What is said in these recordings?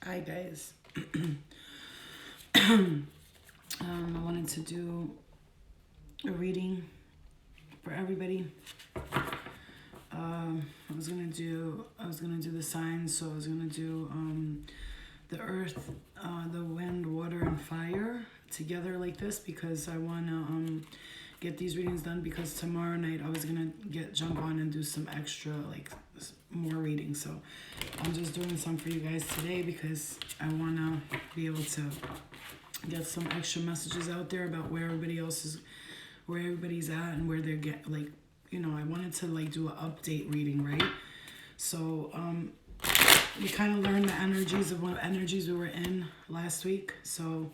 Hi guys. I wanted to do a reading for everybody. I was gonna do the signs. So I was gonna do the earth, the wind, water, and fire together like this because I wanna get these readings done because tomorrow night I was gonna jump on and do some extra more readings. So I'm just doing some for you guys today because I wanna be able to get some extra messages out there about where everybody's at and where they're I wanted to do an update reading, right? So we kind of learned the energies of what energies we were in last week. So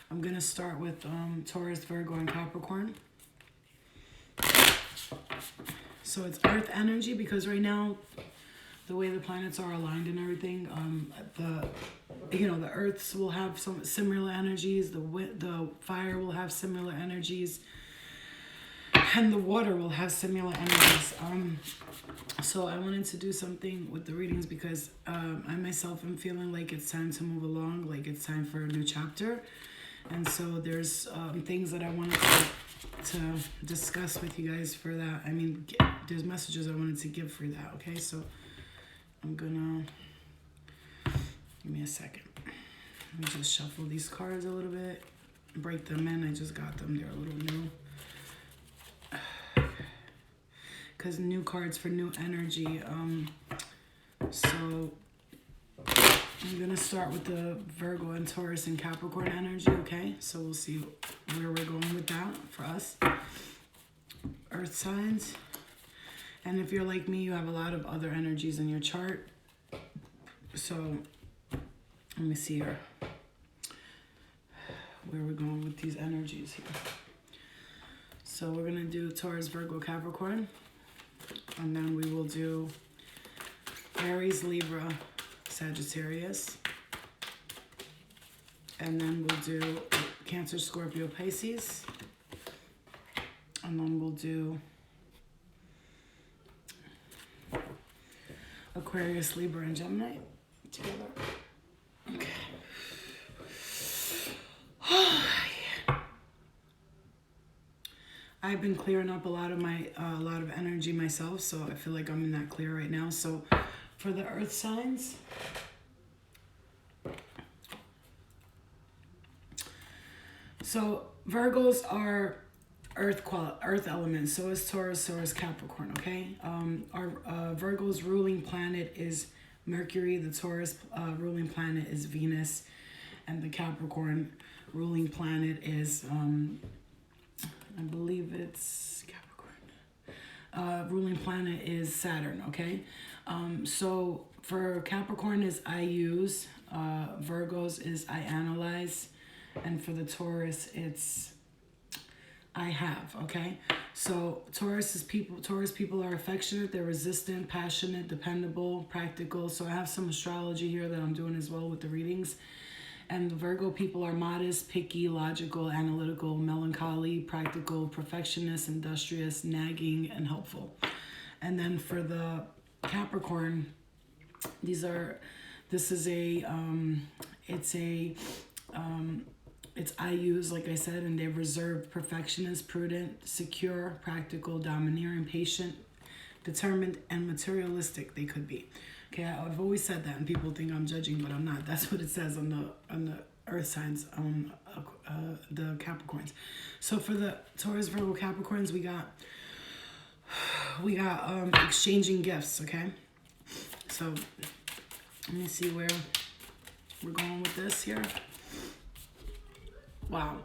I'm gonna start with Taurus, Virgo, and Capricorn. So it's earth energy because right now the way the planets are aligned and everything, the earths will have some similar energies, the fire will have similar energies, and the water will have similar energies. So I wanted to do something with the readings because I myself am feeling like it's time to move along, like it's time for a new chapter. And so there's things that I wanted to discuss with you guys for that. I mean, there's messages I wanted to give for that, okay? So I'm gonna, give me a second. Let me just shuffle these cards a little bit, break them in. I just got them, they're a little new. Because new cards for new energy. So I'm gonna start with the Virgo and Taurus and Capricorn energy, okay? So we'll see where we're going with that for us. Earth signs. And if you're like me, you have a lot of other energies in your chart. So let me see here. Where we're going with these energies here. So we're gonna do Taurus, Virgo, Capricorn. And then we will do Aries, Libra, Sagittarius. And then we'll do Cancer, Scorpio, Pisces. And then we'll do Aquarius, Libra, and Gemini together. Okay. I've been clearing up a lot of energy myself, so I feel like I'm in that clear right now. So for the earth signs, so Virgos are earth elements. So is Taurus, so is Capricorn. Okay. Our Virgo's ruling planet is Mercury. The Taurus ruling planet is Venus, and the Capricorn ruling planet is I believe it's Capricorn. Ruling planet is Saturn, okay? So for Capricorn is I use, Virgos is I analyze, and for the Taurus it's I have, okay? So Taurus people are affectionate, they're resistant, passionate, dependable, practical. So I have some astrology here that I'm doing as well with the readings. And the Virgo people are modest, picky, logical, analytical, melancholy, practical, perfectionist, industrious, nagging, and helpful. And then for the Capricorn, it's I use, like I said, and they're reserved, perfectionist, prudent, secure, practical, domineering, patient, determined, and materialistic they could be. Okay, I've always said that, and people think I'm judging, but I'm not. That's what it says on the earth signs, the Capricorns. So for the Taurus, Virgo, Capricorns, we got exchanging gifts. Okay, so let me see where we're going with this here. Wow.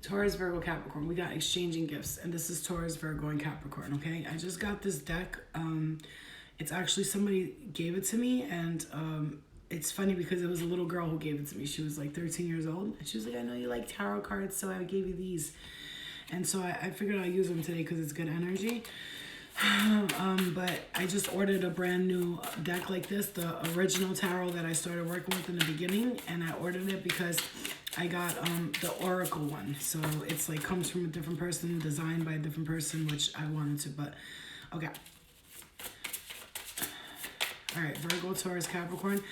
Taurus, Virgo, Capricorn. We got exchanging gifts, and this is Taurus, Virgo, and Capricorn. Okay, I just got this deck. It's actually somebody gave it to me, and it's funny because it was a little girl who gave it to me. She was like 13 years old, and she was like, I know you like tarot cards, so I gave you these. And so I figured I'd use them today because it's good energy. But I just ordered a brand new deck like this, the original tarot that I started working with in the beginning, and I ordered it because I got the Oracle one. So it's like comes from a different person, designed by a different person, which I wanted to, but okay. All right, Virgo, Taurus, Capricorn.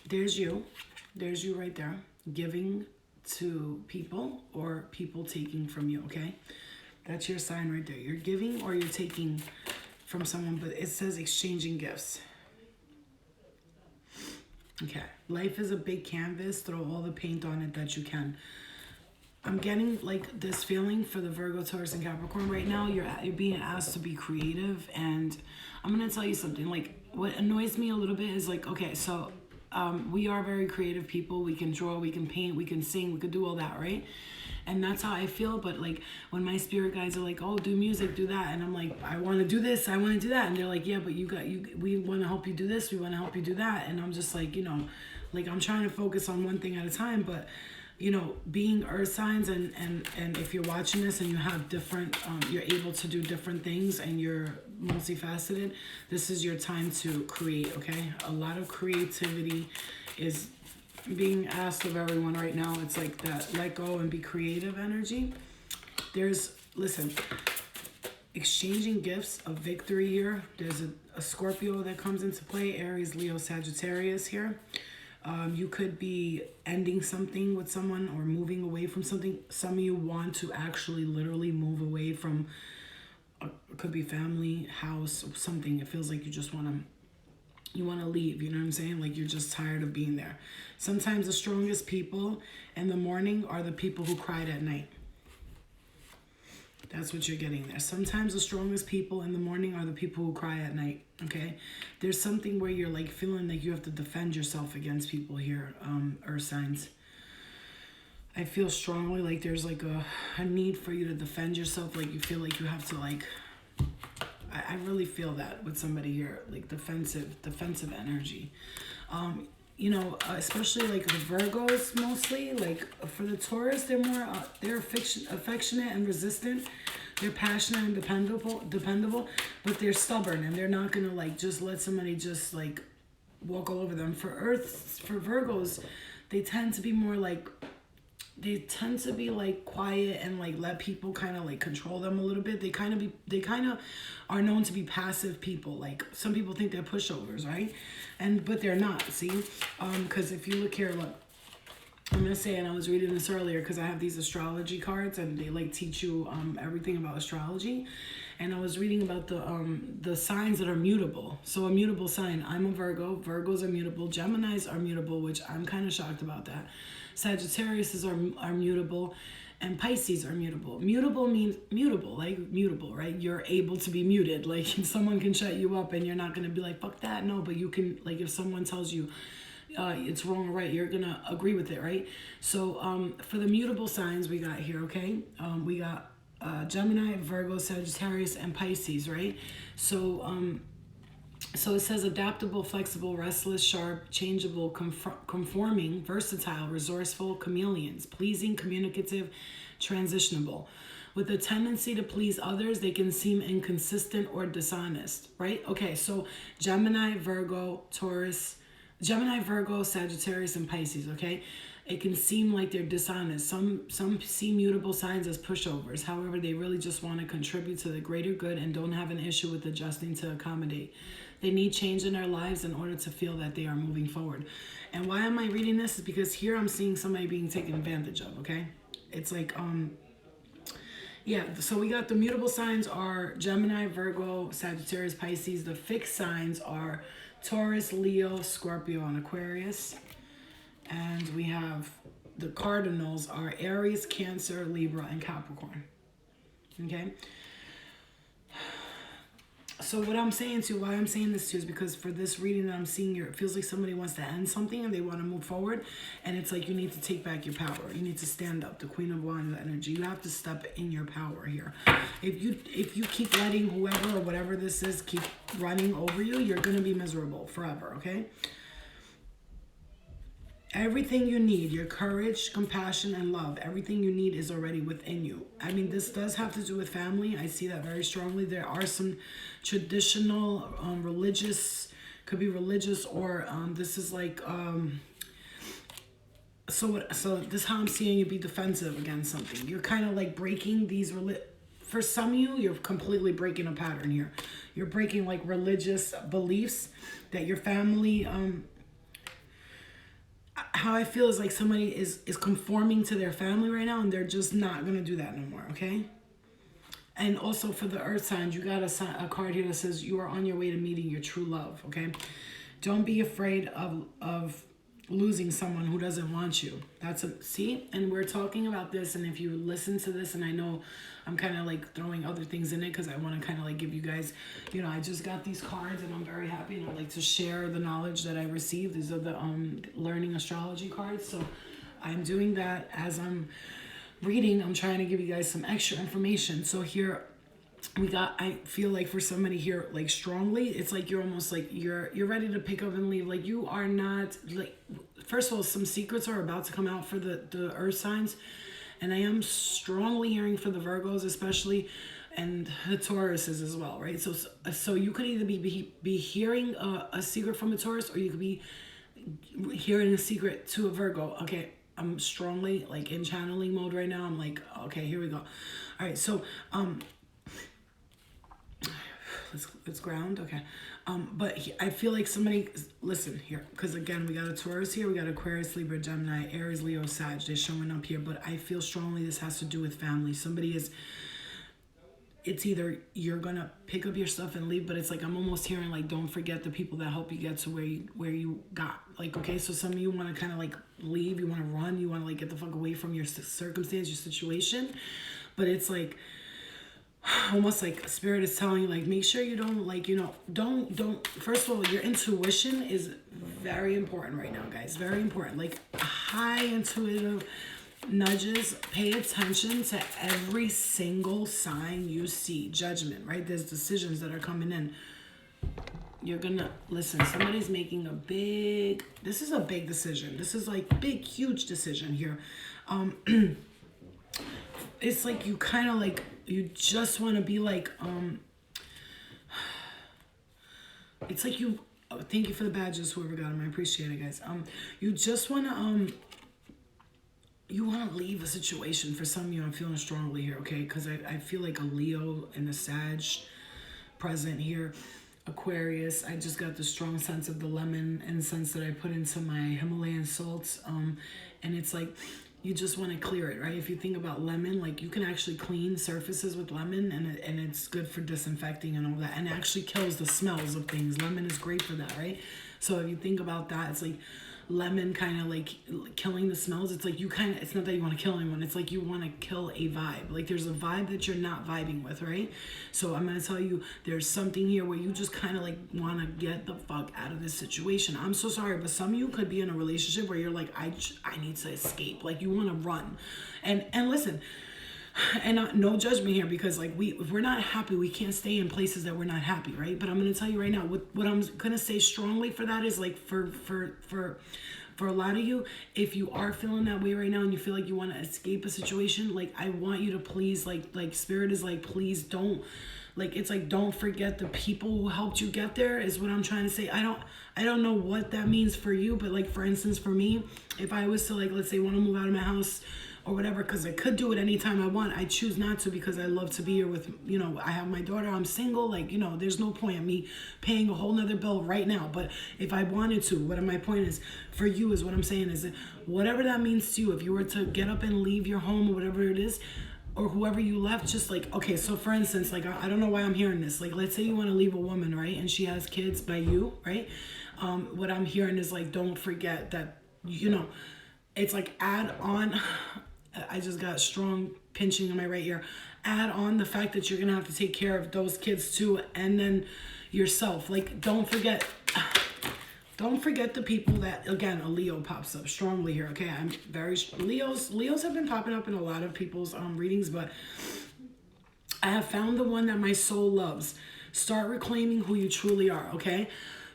There's you. There's you right there. Giving to people or people taking from you, okay? That's your sign right there. You're giving or you're taking from someone, but it says exchanging gifts. Okay. Life is a big canvas. Throw all the paint on it that you can. I'm getting like this feeling for the Virgo, Taurus, and Capricorn right now. You're being asked to be creative, and I'm gonna tell you something. Like, what annoys me a little bit is like, okay, so we are very creative people. We can draw, we can paint, we can sing, we could do all that, right? And that's how I feel. But like when my spirit guides are like, oh, do music, do that, and I'm like, I want to do this, I want to do that, and they're like, yeah, but we want to help you do this, we want to help you do that, and I'm just like, like I'm trying to focus on one thing at a time, but being earth signs and if you're watching this and you have different, you're able to do different things and you're multifaceted, this is your time to create, okay? A lot of creativity is being asked of everyone right now. It's like that let go and be creative energy. Listen, exchanging gifts of victory here. There's a Scorpio that comes into play, Aries, Leo, Sagittarius here. You could be ending something with someone or moving away from something. Some of you want to actually literally move away from, it could be family, house, something. It feels like you just want to leave, you know what I'm saying? Like you're just tired of being there. Sometimes the strongest people in the morning are the people who cried at night. That's what you're getting there. Sometimes the strongest people in the morning are the people who cry at night, okay? There's something where you're like feeling like you have to defend yourself against people here, earth signs. I feel strongly like there's like a need for you to defend yourself. Like you feel like you have to like, I really feel that with somebody here, like defensive energy. Especially like the Virgos mostly, like for the Taurus, they're more, they're affectionate and resistant. They're passionate and dependable, but they're stubborn and they're not going to like just let somebody just like walk all over them. For Virgos, they tend to be more like, quiet and like let people kind of like control them a little bit. They kind of are known to be passive people. Like some people think they're pushovers, right? But they're not. See, because if you look here, look, I'm gonna say, and I was reading this earlier because I have these astrology cards and they like teach you everything about astrology. And I was reading about the signs that are mutable. So a mutable sign, I'm a Virgo. Virgos are mutable. Geminis are mutable, which I'm kind of shocked about that. Sagittarius are mutable, and Pisces are mutable. Mutable means mutable, like mutable, right? You're able to be muted. Like someone can shut you up and you're not going to be like, fuck that. No, but you can, like if someone tells you it's wrong or right, you're going to agree with it, right? So for the mutable signs we got here, okay? We got Gemini, Virgo, Sagittarius, and Pisces, right? So it says adaptable, flexible, restless, sharp, changeable, conforming, versatile, resourceful, chameleons, pleasing, communicative, transitionable. With a tendency to please others, they can seem inconsistent or dishonest, right? Okay, so Gemini, Virgo, Sagittarius, and Pisces, okay? It can seem like they're dishonest. Some see mutable signs as pushovers. However, they really just want to contribute to the greater good and don't have an issue with adjusting to accommodate. They need change in their lives in order to feel that they are moving forward. And why am I reading this? Is because here I'm seeing somebody being taken advantage of, okay? It's like, yeah, so we got the mutable signs are Gemini, Virgo, Sagittarius, Pisces. The fixed signs are Taurus, Leo, Scorpio, and Aquarius. And we have the cardinals are Aries, Cancer, Libra, and Capricorn. Okay? So what I'm saying to, why I'm saying this to is because for this reading that I'm seeing here, it feels like somebody wants to end something and they want to move forward. And it's like you need to take back your power. You need to stand up. The Queen of Wands energy. You have to step in your power here. If you keep letting whoever or whatever this is keep running over you, you're going to be miserable forever, okay? Everything you need, your courage, compassion, and love, everything you need is already within you. I mean, this does have to do with family. I see that very strongly. There are some traditional, religious, could be religious, or this is like, so this is how I'm seeing you be defensive against something. You're kind of like breaking these, for some of you, you're completely breaking a pattern here. You're breaking like religious beliefs that your family, how I feel is like somebody is conforming to their family right now, and they're just not gonna do that no more. Okay. And also for the earth signs, you got a card here that says you are on your way to meeting your true love. Okay. Don't be afraid of losing someone who doesn't want you. That's a see, and we're talking about this, and if you listen to this, and I know I'm kind of like throwing other things in it because I want to kind of like give you guys, I just got these cards and I'm very happy, and I like to share the knowledge that I received. These are the learning astrology cards, so I'm doing that as I'm reading. I'm trying to give you guys some extra information. So here we got, I feel like for somebody here, like strongly, it's like you're almost like you're ready to pick up and leave. Like you are not like, first of all, some secrets are about to come out for the earth signs, and I am strongly hearing for the Virgos especially, and the Tauruses as well, right? So you could either be hearing a secret from a Taurus, or you could be hearing a secret to a Virgo. Okay, I'm strongly like in channeling mode right now. I'm like, okay, here we go. All right, so let's ground. Okay. I feel like somebody, listen here, because again, we got a Taurus here, we got Aquarius, Libra, Gemini, Aries, Leo, Sag. They're showing up here, but I feel strongly this has to do with family. It's either you're gonna pick up your stuff and leave, but it's like I'm almost hearing like, don't forget the people that help you get to where you got. Like, okay, so some of you want to kind of like leave, you want to run, you want to like get the fuck away from your circumstance, your situation, but it's like almost like spirit is telling you, like, make sure you don't like, don't first of all, your intuition is very important right now, guys. Very important. Like high intuitive nudges. Pay attention to every single sign you see. Judgment, right? There's decisions that are coming in. You're gonna listen, somebody's making this is a big decision. This is like big, huge decision here. It's like you kind of like, you just want to be like, it's like you, thank you for the badges, whoever got them, I appreciate it, guys. You just want to, you want to leave a situation. For some of you, I'm feeling strongly here, okay? Because I feel like a Leo and a Sag present here. Aquarius, I just got the strong sense of the lemon incense that I put into my Himalayan salts. And it's like, you just want to clear it, right? If you think about lemon, like you can actually clean surfaces with lemon, and it's good for disinfecting and all that, and it actually kills the smells of things. Lemon is great for that, right? So if you think about that, it's like lemon kind of like killing the smells. It's like you kind of, it's not that you want to kill anyone, it's like you want to kill a vibe. Like there's a vibe that you're not vibing with, right? So I'm going to tell you, there's something here where you just kind of like want to get the fuck out of this situation. I'm so sorry, but some of you could be in a relationship where you're like, I need to escape. Like you want to run. And listen, and no judgment here, because like if we're not happy, we can't stay in places that we're not happy, right? But I'm going to tell you right now, what I'm going to say strongly for that is like for a lot of you, if you are feeling that way right now and you feel like you want to escape a situation, like I want you to please, like spirit is like, please don't, like it's like, don't forget the people who helped you get there, is what I'm trying to say. I don't know what that means for you, but like for instance, for me, if I was to like, let's say, want to move out of my house or whatever, because I could do it anytime I want, I choose not to, because I love to be here with, I have my daughter, I'm single, like, there's no point in me paying a whole nother bill right now. But if I wanted to, what my point is for you is, what I'm saying is that whatever that means to you, if you were to get up and leave your home or whatever it is, or whoever you left, just like, okay, so for instance, like, I don't know why I'm hearing this. Like, let's say you want to leave a woman, right? And she has kids by you, right? What I'm hearing is like, don't forget that, it's like add on, I just got strong pinching in my right ear. Add on the fact that you're going to have to take care of those kids too, and then yourself. Like, don't forget the people that, again, a Leo pops up strongly here, okay? I'm very, Leos have been popping up in a lot of people's readings, but I have found the one that my soul loves. Start reclaiming who you truly are, okay?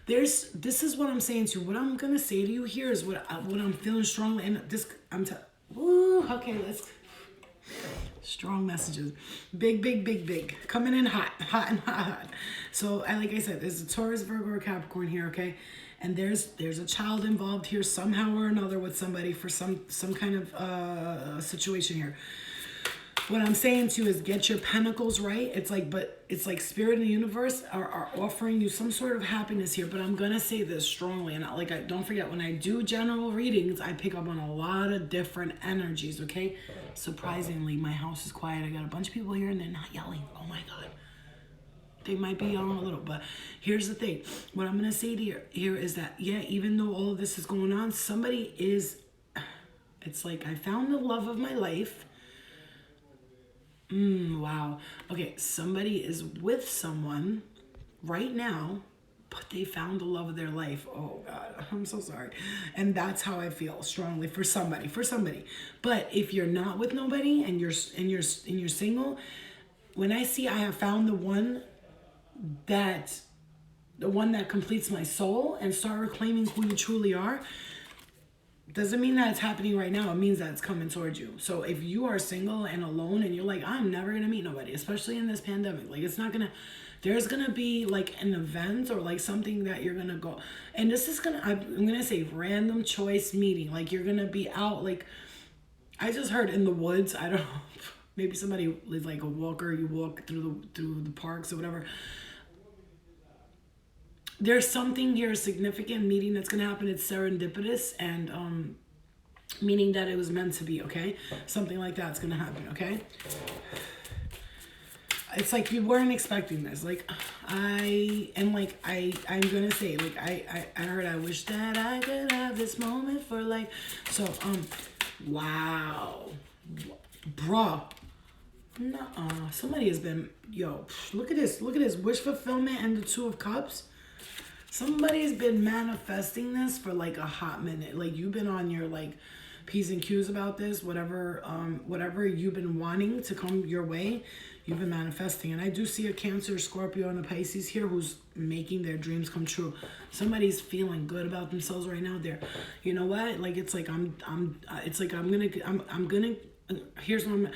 This is what I'm saying to you. What I'm going to say to you here is what I'm feeling strongly, and this, okay, let's, strong messages. Big. Coming in hot and hot. So, like I said, there's a Taurus, Virgo, or Capricorn here, okay? And there's a child involved here somehow or another with somebody for some kind of situation here. what I'm saying to you is get your pentacles right. It's like, but it's like spirit and the universe are offering you some sort of happiness here. But I'm going to say this strongly. And don't forget, when I do general readings, I pick up on a lot of different energies, okay? Surprisingly, my house is quiet. I got a bunch of people here and they're not yelling. Oh my God. They might be yelling a little, but here's the thing. What I'm going to say to you here is that, yeah, even though all of this is going on, somebody is, it's like I found the love of my life. Wow. Okay, somebody is with someone right now, but they found the love of their life. Oh God, I'm so sorry. And that's how I feel strongly for somebody. But if you're not with nobody and you're single, when I see I have found the one that completes my soul and start reclaiming who you truly are, doesn't mean that it's happening right now. It means that it's coming towards you. So if you are single and alone and you're like, I'm never going to meet nobody, especially in this pandemic, like there's going to be like an event or like something that you're going to go. And this is I'm going to say random choice meeting. Like you're going to be out. Like I just heard in the woods. I don't know. Maybe somebody is like a walker. You walk through the parks or whatever. There's something here, a significant meeting that's going to happen. It's serendipitous and meaning that it was meant to be, okay? Something like that's going to happen, okay? It's like you weren't expecting this. Like I'm going to say, like I heard, I wish that I could have this moment for like, so, wow. Bruh. Nuh-uh. Somebody has been, look at this. Wish fulfillment and the Two of Cups. Somebody's been manifesting this for like a hot minute. Like you've been on your like P's and Q's about this, whatever you've been wanting to come your way, you've been manifesting. And I do see a Cancer, Scorpio, and a Pisces here who's making their dreams come true. Somebody's feeling good about themselves right now. They're, you know what? Like it's like here's what I'm.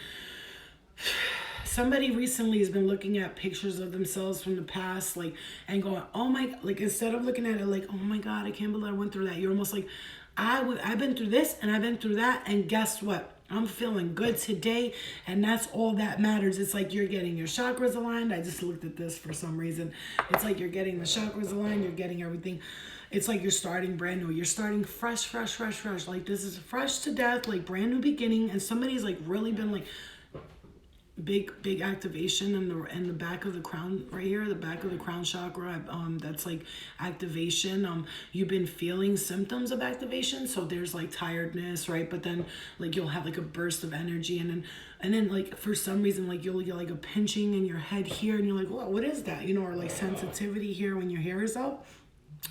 Somebody recently has been looking at pictures of themselves from the past, like, and going, oh my, like, instead of looking at it like, oh my God, I can't believe I went through that. You're almost like, I've been through this and I've been through that. And guess what? I'm feeling good today. And that's all that matters. It's like you're getting your chakras aligned. I just looked at this for some reason. It's like you're getting the chakras aligned. You're getting everything. It's like you're starting brand new. You're starting fresh. Like this is fresh to death, like brand new beginning. And somebody's like really been like, big activation in the back of the crown right here, the back of the crown chakra. That's like activation. You've been feeling symptoms of activation, so there's like tiredness, right? But then like you'll have like a burst of energy, and then like for some reason like you'll get like a pinching in your head here, and you're like, well, what is that, or like sensitivity here when your hair is up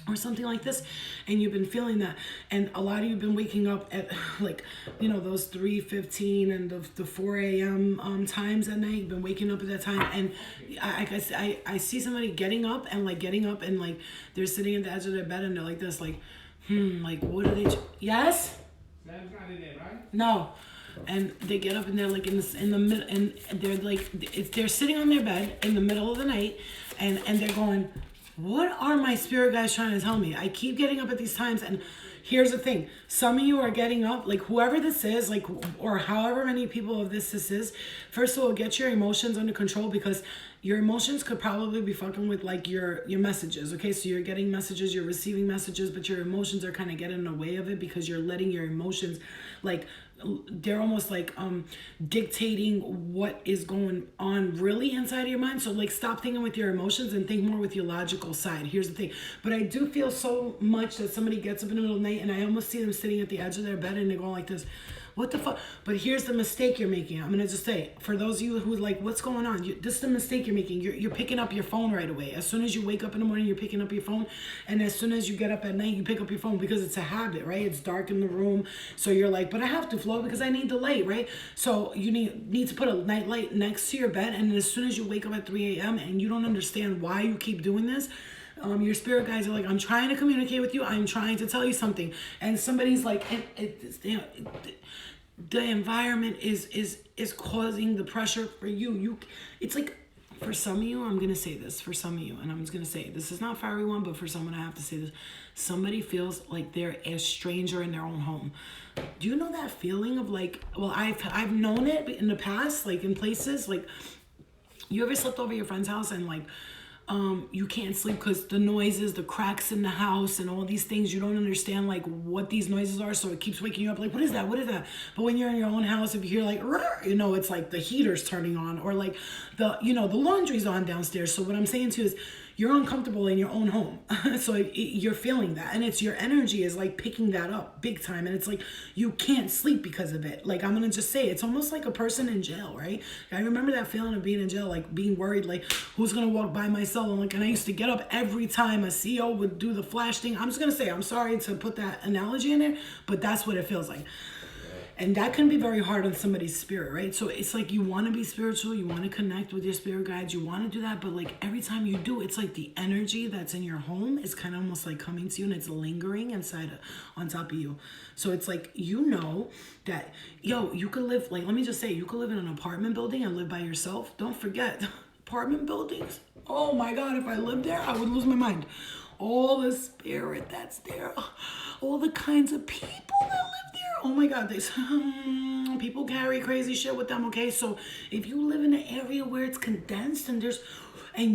or something like this, and you've been feeling that. And a lot of you have been waking up at like, those 3:15 and the 4 a.m. Times at night. You've been waking up at that time, and I see somebody getting up and like they're sitting at the edge of their bed and they're like this, like, like what are they? Yes? That's not in it, right? No. And they get up and they're like in the middle, and they're like, they're sitting on their bed in the middle of the night, and they're going, what are my spirit guides trying to tell me? I keep getting up at these times, and here's the thing. Some of you are getting up, like whoever this is, like, or however many people of this is, first of all, get your emotions under control, because your emotions could probably be fucking with like your messages, okay? So you're getting messages, you're receiving messages, but your emotions are kind of getting in the way of it, because you're letting your emotions, like, they're almost like dictating what is going on really inside of your mind. So like stop thinking with your emotions and think more with your logical side. Here's the thing. But I do feel so much that somebody gets up in the middle of the night and I almost see them sitting at the edge of their bed and they're going like this. What the fuck? But here's the mistake you're making. I'm going to just say, for those of you who like, what's going on? This is the mistake you're making. You're picking up your phone right away. As soon as you wake up in the morning, you're picking up your phone. And as soon as you get up at night, you pick up your phone, because it's a habit, right? It's dark in the room. So you're like, but I have to flow because I need the light, right? So you need to put a night light next to your bed. And as soon as you wake up at 3 a.m. and you don't understand why you keep doing this, your spirit guides are like, I'm trying to communicate with you. I'm trying to tell you something. And somebody's like, the environment is causing the pressure for you. It's like, For some of you, I'm going to say this. For some of you, and I'm just going to say, this is not for everyone, but for someone, I have to say this. Somebody feels like they're a stranger in their own home. Do you know that feeling of like, well, I've known it in the past, like in places, like, you ever slept over your friend's house and like, you can't sleep because the noises, the cracks in the house and all these things, you don't understand like what these noises are, so it keeps waking you up like, what is that, what is that? But when you're in your own house, if you hear like, you know, it's like the heater's turning on, or like the, you know, the laundry's on downstairs. So what I'm saying to you is, you're uncomfortable in your own home. So you're feeling that, and it's your energy is like picking that up big time, and it's like you can't sleep because of it. Like, I'm gonna just say, it's almost like a person in jail, right? I remember that feeling of being in jail, like being worried, like who's gonna walk by my cell, and like, and I used to get up every time a CO would do the flash thing. I'm just gonna say, I'm sorry to put that analogy in there, but that's what it feels like. And that can be very hard on somebody's spirit, right? So it's like you want to be spiritual, you want to connect with your spirit guides, you want to do that, but like every time you do, it's like the energy that's in your home is kind of almost like coming to you, and it's lingering on top of you. So it's like, you know that, yo, you could live, like, let me just say, you could live in an apartment building and live by yourself. Don't forget, apartment buildings, oh my God, if I lived there, I would lose my mind. All the spirit that's there, all the kinds of people that live there. Oh my God, people carry crazy shit with them, okay? So if you live in an area where it's condensed and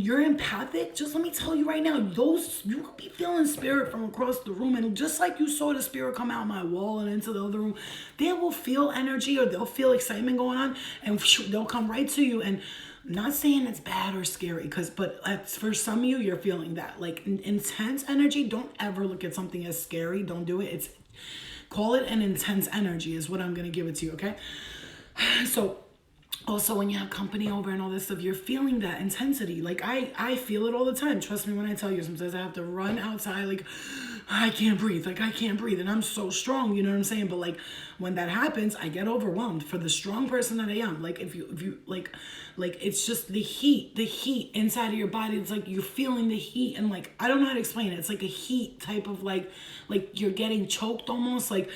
you're empathic, just let me tell you right now, you could be feeling spirit from across the room, and just like you saw the spirit come out my wall and into the other room, they will feel energy, or they'll feel excitement going on, and they'll come right to you. And I'm not saying it's bad or scary, but for some of you, you're feeling that like intense energy. Don't ever look at something as scary. Don't do it. Call it an intense energy is what I'm going to give it to you. Okay. So also, when you have company over and all this stuff, you're feeling that intensity. Like I feel it all the time. Trust me when I tell you, sometimes I have to run outside, like I can't breathe. Like I can't breathe, and I'm so strong, you know what I'm saying? But like when that happens, I get overwhelmed for the strong person that I am. Like if you like it's just the heat inside of your body. It's like you're feeling the heat, and like I don't know how to explain it. It's like a heat type of like you're getting choked almost, like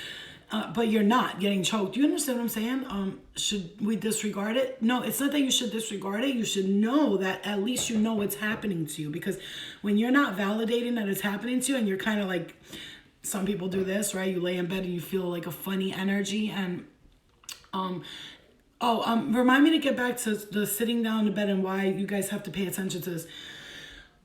but you're not getting choked. Do you understand what I'm saying? Should we disregard it? No, it's not that you should disregard it. You should know that at least you know what's happening to you, because when you're not validating that it's happening to you, and you're kind of like, some people do this, right? You lay in bed and you feel like a funny energy, and remind me to get back to the sitting down in bed and why you guys have to pay attention to this.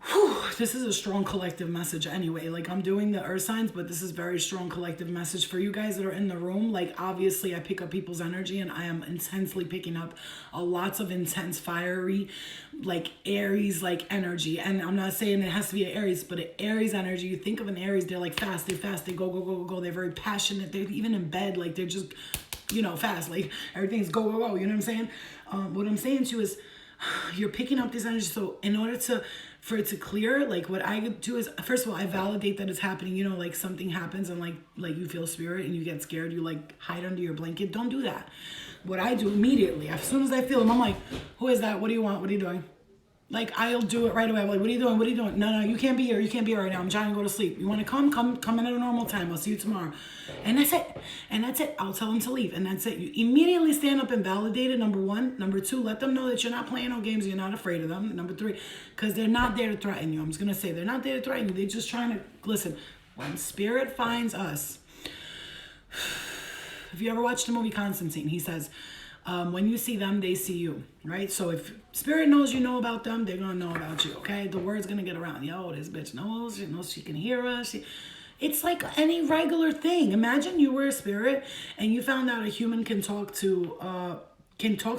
Whew, this is a strong collective message anyway. Like, I'm doing the earth signs, but this is very strong collective message for you guys that are in the room. Like, obviously I pick up people's energy, and I am intensely picking up lots of intense, fiery, like Aries like energy. And I'm not saying it has to be an Aries, but an Aries energy. You think of an Aries, they're like fast, they go, go, go, go, go. They're very passionate. They're even in bed, like they're just, you know, fast. Like everything's go, go, go. You know what I'm saying? What I'm saying to you is, you're picking up this energy. So in order for it to clear, like what I do is, first of all, I validate that it's happening. You know, like something happens and like you feel spirit and you get scared, you like hide under your blanket. Don't do that. What I do immediately, as soon as I feel them, I'm like, who is that? What do you want? What are you doing? Like, I'll do it right away. I'm like, what are you doing? What are you doing? No, you can't be here. You can't be here right now. I'm trying to go to sleep. You want to come in at a normal time. I'll see you tomorrow. And that's it. I'll tell them to leave. And that's it. You immediately stand up and validate it, number one. Number two, let them know that you're not playing no games. You're not afraid of them. Number three, because they're not there to threaten you. I'm just going to say they're not there to threaten you. They're just trying to, listen, when spirit finds us, if you ever watched the movie Constantine, he says, when you see them, they see you, right? So if spirit knows you know about them, they're going to know about you, okay? The word's going to get around. Yo, this bitch knows. She knows she can hear us. It's like any regular thing. Imagine you were a spirit and you found out a human can talk to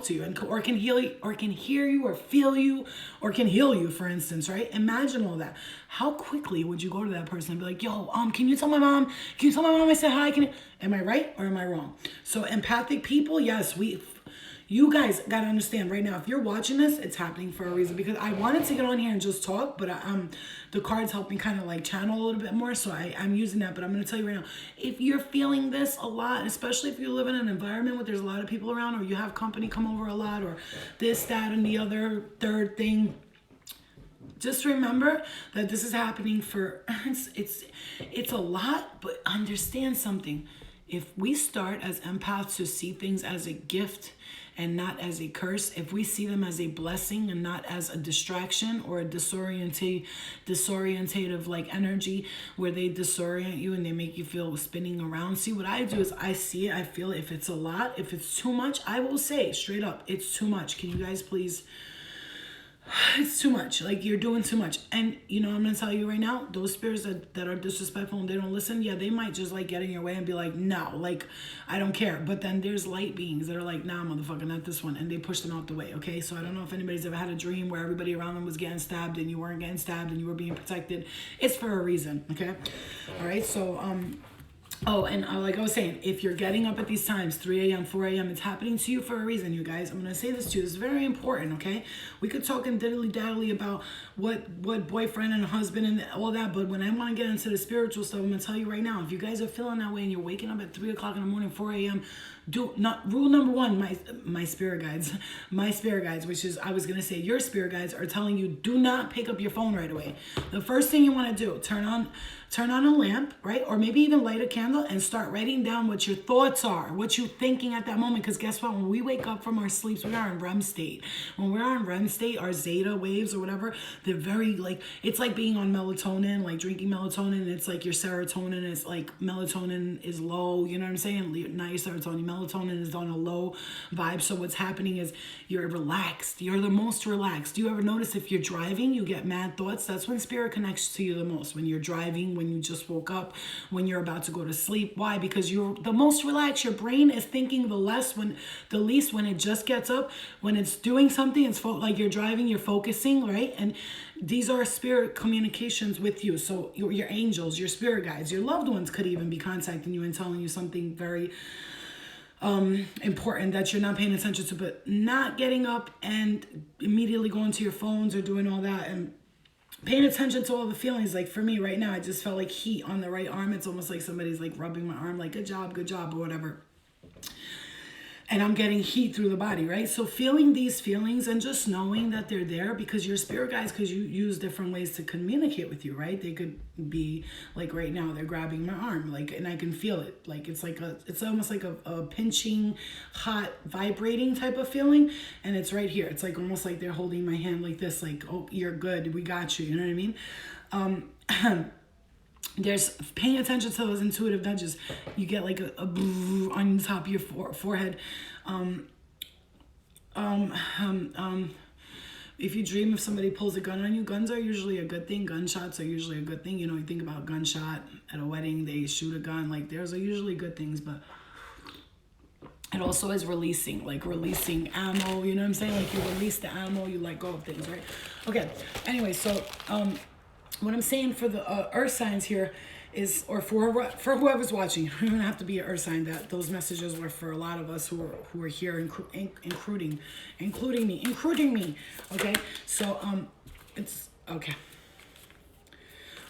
you, and or can heal you, or can hear you, or feel you, or can heal you, for instance, right? Imagine all that. How quickly would you go to that person and be like, yo, can you tell my mom? Can you tell my mom I said hi? Am I right or am I wrong? So empathic people, yes, you guys got to understand right now, if you're watching this, it's happening for a reason, because I wanted to get on here and just talk, but the cards help me kind of like channel a little bit more, so I'm using that. But I'm going to tell you right now, if you're feeling this a lot, especially if you live in an environment where there's a lot of people around, or you have company come over a lot, or this, that, and the other, third thing, just remember that this is happening for, it's a lot, but understand something. if we start as empaths to see things as a gift and not as a curse, if we see them as a blessing and not as a distraction or a disorientative like energy where they disorient you and they make you feel spinning around. See, what I do is I see it, I feel it. If it's a lot, if it's too much, I will say straight up, it's too much. Can you guys please? It's too much. Like, you're doing too much. And you know, I'm gonna tell you right now, those spirits that are disrespectful and they don't listen, yeah, they might just like get in your way and be like, no, like, I don't care. But then there's light beings that are like, nah, motherfucker, not this one, and they push them out the way. Okay, so I don't know if anybody's ever had a dream where everybody around them was getting stabbed and you weren't getting stabbed and you were being protected. It's for a reason. Okay, all right. So oh, and like I was saying, if you're getting up at these times, 3 a.m., 4 a.m., it's happening to you for a reason, you guys. I'm going to say this to you. It's very important, okay? We could talk and diddly-daddly about what boyfriend and husband and all that, but when I want to get into the spiritual stuff, I'm going to tell you right now, if you guys are feeling that way and you're waking up at 3 o'clock in the morning, 4 a.m., rule number one, my spirit guides, which is, I was going to say, your spirit guides are telling you, do not pick up your phone right away. The first thing you want to do, turn on a lamp, right? Or maybe even light a candle and start writing down what your thoughts are, what you're thinking at that moment. Because guess what? When we wake up from our sleeps, we are in REM state. When we're in REM state, our zeta waves or whatever, they're very like, it's like being on melatonin, like drinking melatonin. It's like your serotonin is like, melatonin is low. You know what I'm saying? Not your serotonin. Melatonin is on a low vibe. So what's happening is you're relaxed. You're the most relaxed. Do you ever notice if you're driving, you get mad thoughts? That's when spirit connects to you the most. When you're driving, when you just woke up, when you're about to go to sleep. Why? Because you're the most relaxed. Your brain is thinking the least when it just gets up. When it's doing something, it's like you're driving, you're focusing, right? And these are spirit communications with you. So your angels, your spirit guides, your loved ones could even be contacting you and telling you something very important that you're not paying attention to. But not getting up and immediately going to your phones or doing all that and paying attention to all the feelings. Like for me right now, I just felt like heat on the right arm. It's almost like somebody's like rubbing my arm, like good job, or whatever. And I'm getting heat through the body, right? So feeling these feelings and just knowing that they're there, because your spirit guides, because you use different ways to communicate with you, right? They could be like right now, they're grabbing my arm, like, and I can feel it. Like it's almost like a pinching, hot, vibrating type of feeling. And it's right here. It's like almost like they're holding my hand like this, like, oh, you're good. We got you. You know what I mean? There's paying attention to those intuitive nudges. You get like a on the top of your forehead. If you dream if somebody pulls a gun on you, guns are usually a good thing. Gunshots are usually a good thing. You know, you think about gunshot at a wedding, they shoot a gun. Like, there's usually good things, but it also is releasing ammo. You know what I'm saying? Like, you release the ammo, you let go of things, right? Okay. Anyway, so what I'm saying for the earth signs here is, or for whoever's watching, you don't have to be an earth sign. That those messages were for a lot of us who are here, including me. Okay, so it's okay.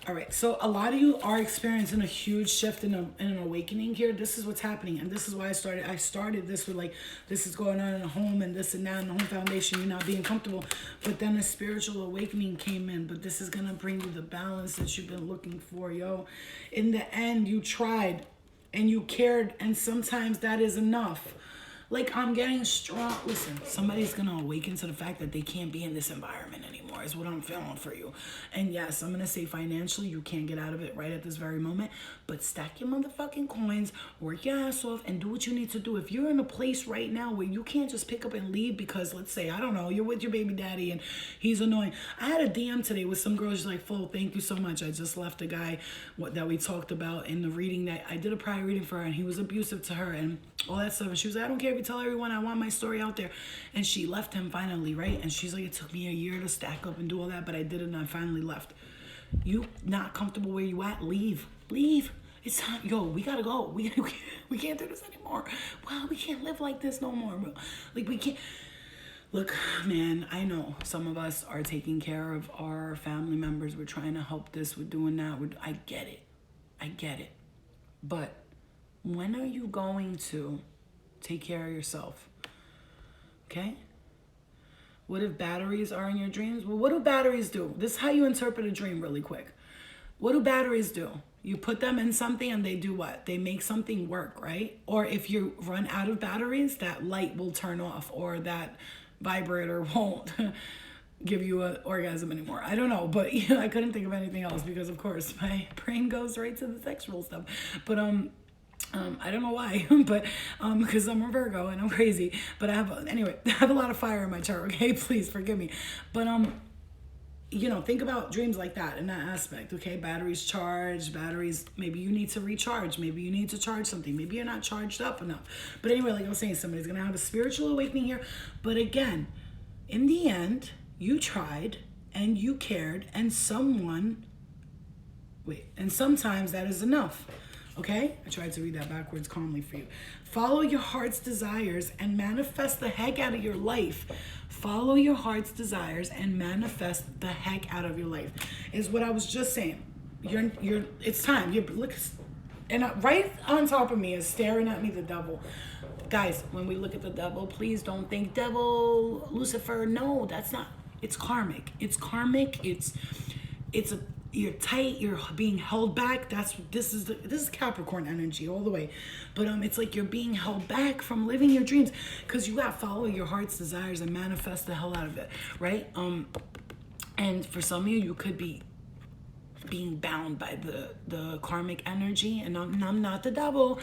All right, so a lot of you are experiencing a huge shift in an awakening here. This is what's happening, and this is why I started this with like, this is going on in the home and this and that in the home foundation, you're not being comfortable. But then a spiritual awakening came in, but this is going to bring you the balance that you've been looking for, yo. In the end, you tried and you cared, and sometimes that is enough. Like, I'm getting strong. Listen, somebody's going to awaken to the fact that they can't be in this environment anymore is what I'm feeling for you. And yes, I'm going to say financially, you can't get out of it right at this very moment. But stack your motherfucking coins, work your ass off, and do what you need to do. If you're in a place right now where you can't just pick up and leave because, let's say, I don't know, you're with your baby daddy and he's annoying. I had a DM today with some girl. She's like, Flo, thank you so much. I just left a guy that we talked about in the reading that I did a prior reading for her, and he was abusive to her and all that stuff. And she was like, I don't care if you tell everyone, I want my story out there. And she left him finally, right? And she's like, it took me a year to stack up and do all that, but I did it and I finally left. You not comfortable where you at? Leave. It's time. Yo, we gotta go. We can't do this anymore. Wow, we can't live like this no more, bro. Like, we can't. Look, man, I know some of us are taking care of our family members. We're trying to help this. We're doing that. I get it. But when are you going to take care of yourself? Okay? What if batteries are in your dreams? Well, what do batteries do? This is how you interpret a dream really quick. What do batteries do? You put them in something and they do what? They make something work, right? Or if you run out of batteries, that light will turn off, or that vibrator won't give you an orgasm anymore. I don't know, but yeah, I couldn't think of anything else because of course my brain goes right to the sexual stuff. But I don't know why, but because I'm a Virgo and I'm crazy. But I have a lot of fire in my chart. Okay, please forgive me. But you know, think about dreams like that in that aspect. Okay, batteries charged, maybe you need to recharge, maybe you need to charge something, maybe you're not charged up enough. But anyway, like I was saying, somebody's gonna have a spiritual awakening here. But again, in the end, you tried and you cared, and sometimes that is enough. Okay? I tried to read that backwards calmly for you. Follow your heart's desires and manifest the heck out of your life. Follow your heart's desires and manifest the heck out of your life. Is what I was just saying. It's time. Right on top of me is staring at me the devil. Guys, when we look at the devil, please don't think devil, Lucifer. No, that's not. It's karmic. You're tight, you're being held back. This is Capricorn energy all the way. But it's like you're being held back from living your dreams because you got to follow your heart's desires and manifest the hell out of it, right? And for some of you could be being bound by the karmic energy, and I'm not the devil.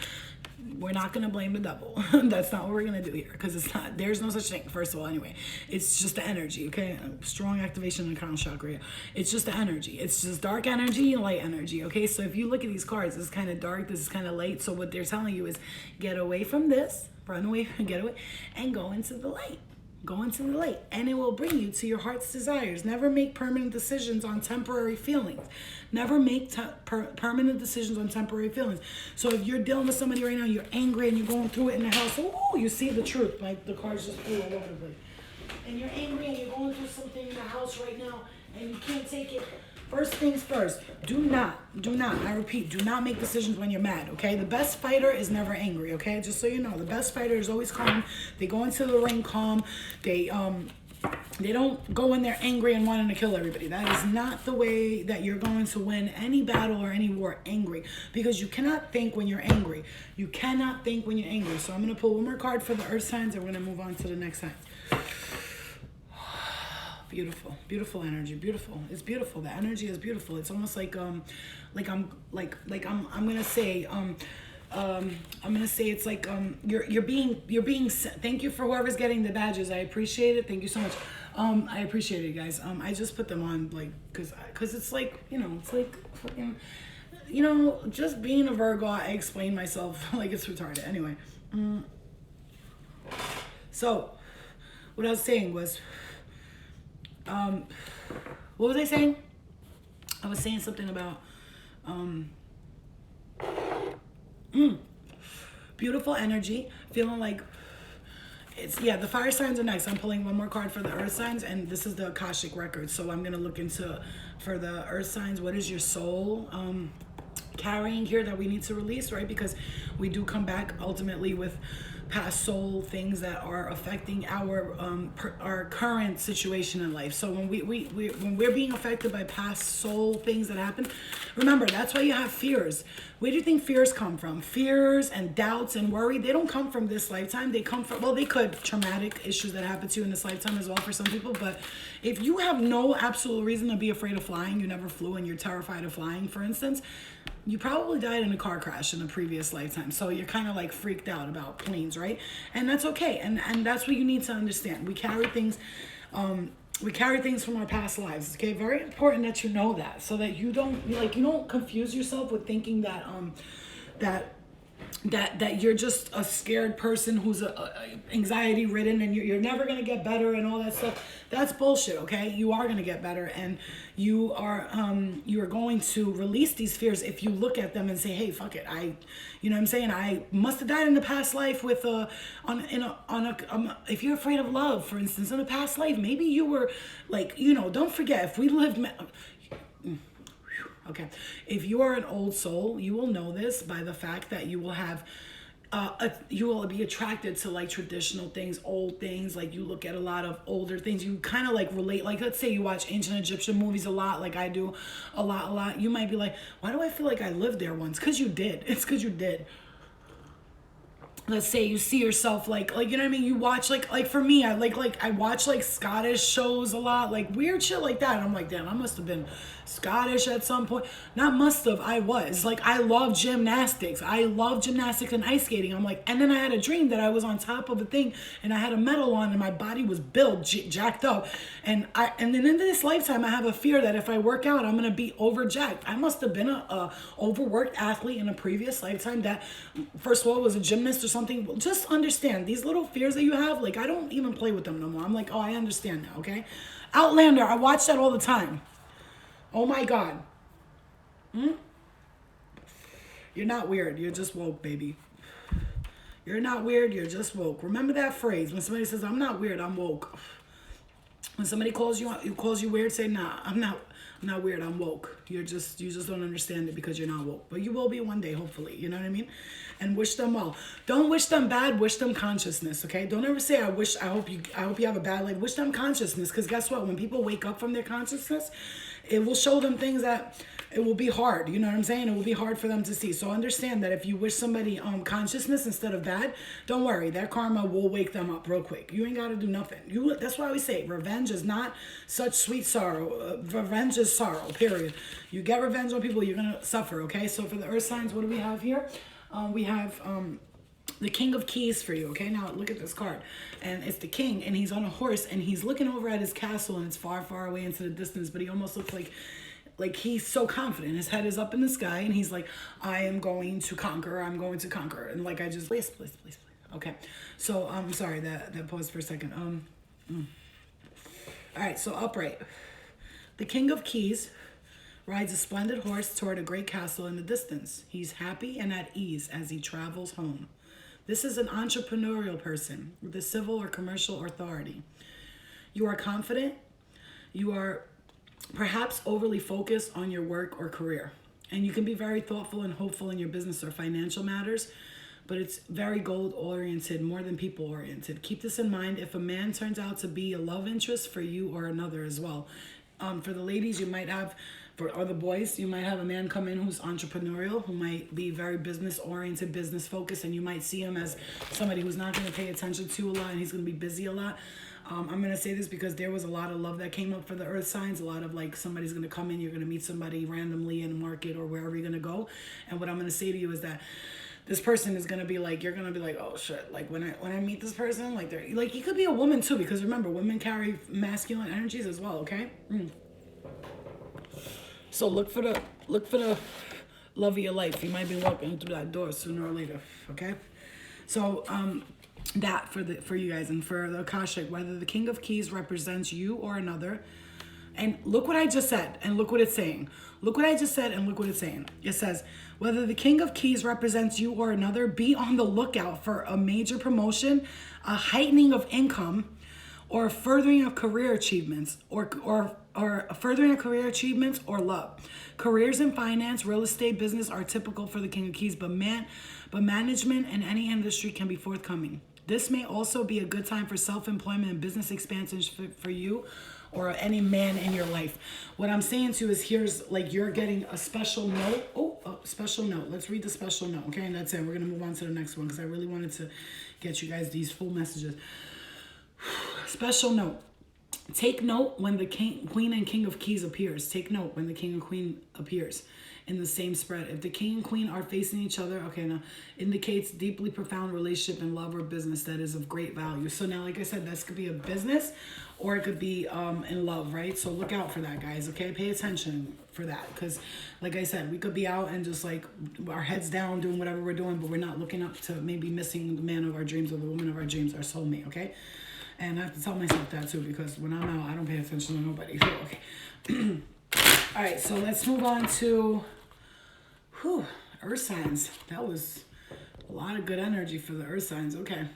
We're not going to blame the devil. That's not what we're going to do here, because it's not, there's no such thing, first of all, anyway. It's just the energy, okay? Strong activation in the crown chakra. It's just the energy. It's just dark energy and light energy, okay? So if you look at these cards, this is kind of dark, this is kind of light. So what they're telling you is get away from this, run away, get away, and go into the light. Go into the light, and it will bring you to your heart's desires. Never make permanent decisions on temporary feelings. Never make permanent decisions on temporary feelings. So if you're dealing with somebody right now, you're angry and you're going through it in the house, oh, you see the truth. Like the cards just flew all over the place. And you're angry and you're going through something in the house right now and you can't take it. First things first, do not, I repeat, do not make decisions when you're mad, okay? The best fighter is never angry, okay? Just so you know, the best fighter is always calm. They go into the ring calm. They don't go in there angry and wanting to kill everybody. That is not the way that you're going to win any battle or any war angry, because you cannot think when you're angry. You cannot think when you're angry. So I'm going to pull one more card for the earth signs, and we're going to move on to the next sign. Beautiful energy, beautiful. It's beautiful. The energy is beautiful. It's almost like I'm gonna say it's like you're being thank you for whoever's getting the badges. I appreciate it. Thank you so much. I appreciate it, guys. I just put them on like cause it's like, you know, it's like fucking, you know, just being a Virgo, I explain myself like it's retarded. Anyway, so what I was saying was, what was I saying? I was saying something about beautiful energy, feeling like it's, yeah, the fire signs are nice. I'm pulling one more card for the earth signs, and this is the Akashic record. So I'm gonna look into, for the earth signs, what is your soul carrying here that we need to release, right? Because we do come back ultimately with past soul things that are affecting our current situation in life. So when when we're being affected by past soul things that happen, remember, that's why you have fears. Where do you think fears come from? Fears and doubts and worry, they don't come from this lifetime. They come from, well, they could, traumatic issues that happen to you in this lifetime as well for some people. But if you have no absolute reason to be afraid of flying, you never flew and you're terrified of flying, for instance, you probably died in a car crash in a previous lifetime. So you're kind of like freaked out about planes, right? And that's okay. And that's what you need to understand. We carry things from our past lives. Okay, very important that you know that, so that you don't confuse yourself with thinking that that you're just a scared person who's anxiety ridden and you're never going to get better and all that stuff. That's bullshit. Okay, you are going to get better, and you are going to release these fears if you look at them and say, hey, fuck it, you know what I'm saying, I must have died in the past life with if you're afraid of love, for instance, in a past life, maybe you were like, you know, don't forget, if we lived, okay, if you are an old soul, you will know this by the fact that you will have you will be attracted to like traditional things, old things. Like you look at a lot of older things. You kind of like relate. Like let's say you watch ancient Egyptian movies a lot, like I do, a lot. You might be like, why do I feel like I lived there once? Because you did. It's because you did. Let's say you see yourself like you know what I mean, you watch like for me, I watch like Scottish shows a lot, like weird shit like that, and I'm like, damn, I must have been Scottish at some point. Not must have, I was like, I love gymnastics and ice skating. I'm like, and then I had a dream that I was on top of a thing and I had a medal on and my body was built jacked up, and then in this lifetime I have a fear that if I work out I'm gonna be over jacked. I must have been a overworked athlete in a previous lifetime that first of all was a gymnast or something. Just understand these little fears that you have, like I don't even play with them no more. I'm like, oh, I understand now, okay? Outlander, I watch that all the time. Oh my God. You're not weird, you're just woke, baby. You're not weird, you're just woke. Remember that phrase when somebody says, I'm not weird, I'm woke. When somebody calls you weird, say, nah, I'm not weird, I'm woke. You just don't understand it because you're not woke. But you will be one day, hopefully. You know what I mean? And wish them well. Don't wish them bad, wish them consciousness, okay? Don't ever say I hope you have a bad life. Wish them consciousness, because guess what? When people wake up from their consciousness, it will show them things that it will be hard. You know what I'm saying? It will be hard for them to see. So understand that if you wish somebody consciousness instead of bad, don't worry. That karma will wake them up real quick. You ain't got to do nothing. That's why we say revenge is not such sweet sorrow. Revenge is sorrow, period. You get revenge on people, you're going to suffer, okay? So for the earth signs, what do we have here? We have the King of Keys for you, okay? Now look at this card. And it's the king, and he's on a horse, and he's looking over at his castle, and it's far, far away into the distance, but he almost looks like he's so confident. His head is up in the sky, and he's like, I am going to conquer. I'm going to conquer. And like, I just, please. Okay. So, sorry, that paused for a second. All right, so upright. The King of Keys rides a splendid horse toward a great castle in the distance. He's happy and at ease as he travels home. This is an entrepreneurial person with a civil or commercial authority. You are confident. You are perhaps overly focused on your work or career. And you can be very thoughtful and hopeful in your business or financial matters, but it's very goal-oriented more than people-oriented. Keep this in mind if a man turns out to be a love interest for you or another as well. For the ladies, you might have, or the boys, you might have a man come in who's entrepreneurial, who might be very business-oriented, business-focused, and you might see him as somebody who's not going to pay attention to a lot, and he's going to be busy a lot. I'm going to say this because there was a lot of love that came up for the earth signs. A lot of like somebody's going to come in, you're going to meet somebody randomly in a market or wherever you're going to go. And what I'm going to say to you is that this person is going to be like, you're going to be like, oh shit. Like when I meet this person, like they're like, you could be a woman too, because remember, women carry masculine energies as well. Okay. So look for the love of your life. You might be walking through that door sooner or later. Okay. So, that for you guys, and for the Akashic, whether the King of Keys represents you or another. And look what I just said, and look what it's saying. Look what I just said, and look what it's saying. It says, whether the King of Keys represents you or another, be on the lookout for a major promotion, a heightening of income, or a furthering of career achievements, or furthering of career achievements or love. Careers in finance, real estate, business are typical for the King of Keys, but management in any industry can be forthcoming. This may also be a good time for self-employment and business expansion for you or any man in your life. What I'm saying to you is, here's like, you're getting a special note. Special note. Let's read the special note, okay? And that's it. We're going to move on to the next one because I really wanted to get you guys these full messages. Special note. Take note when the Queen and King of Keys appears. Take note when the King and Queen appears in the same spread. If the King and Queen are facing each other, okay, now indicates deeply profound relationship in love or business that is of great value. So now, like I said, this could be a business or it could be in love, right? So look out for that, guys, okay? Pay attention for that, because like I said, we could be out and just like our heads down doing whatever we're doing, but we're not looking up to maybe missing the man of our dreams or the woman of our dreams, our soulmate, okay? And I have to tell myself that too, because when I'm out, I don't pay attention to nobody. So, okay. All right, so let's move on to earth signs. That was a lot of good energy for the earth signs. Okay.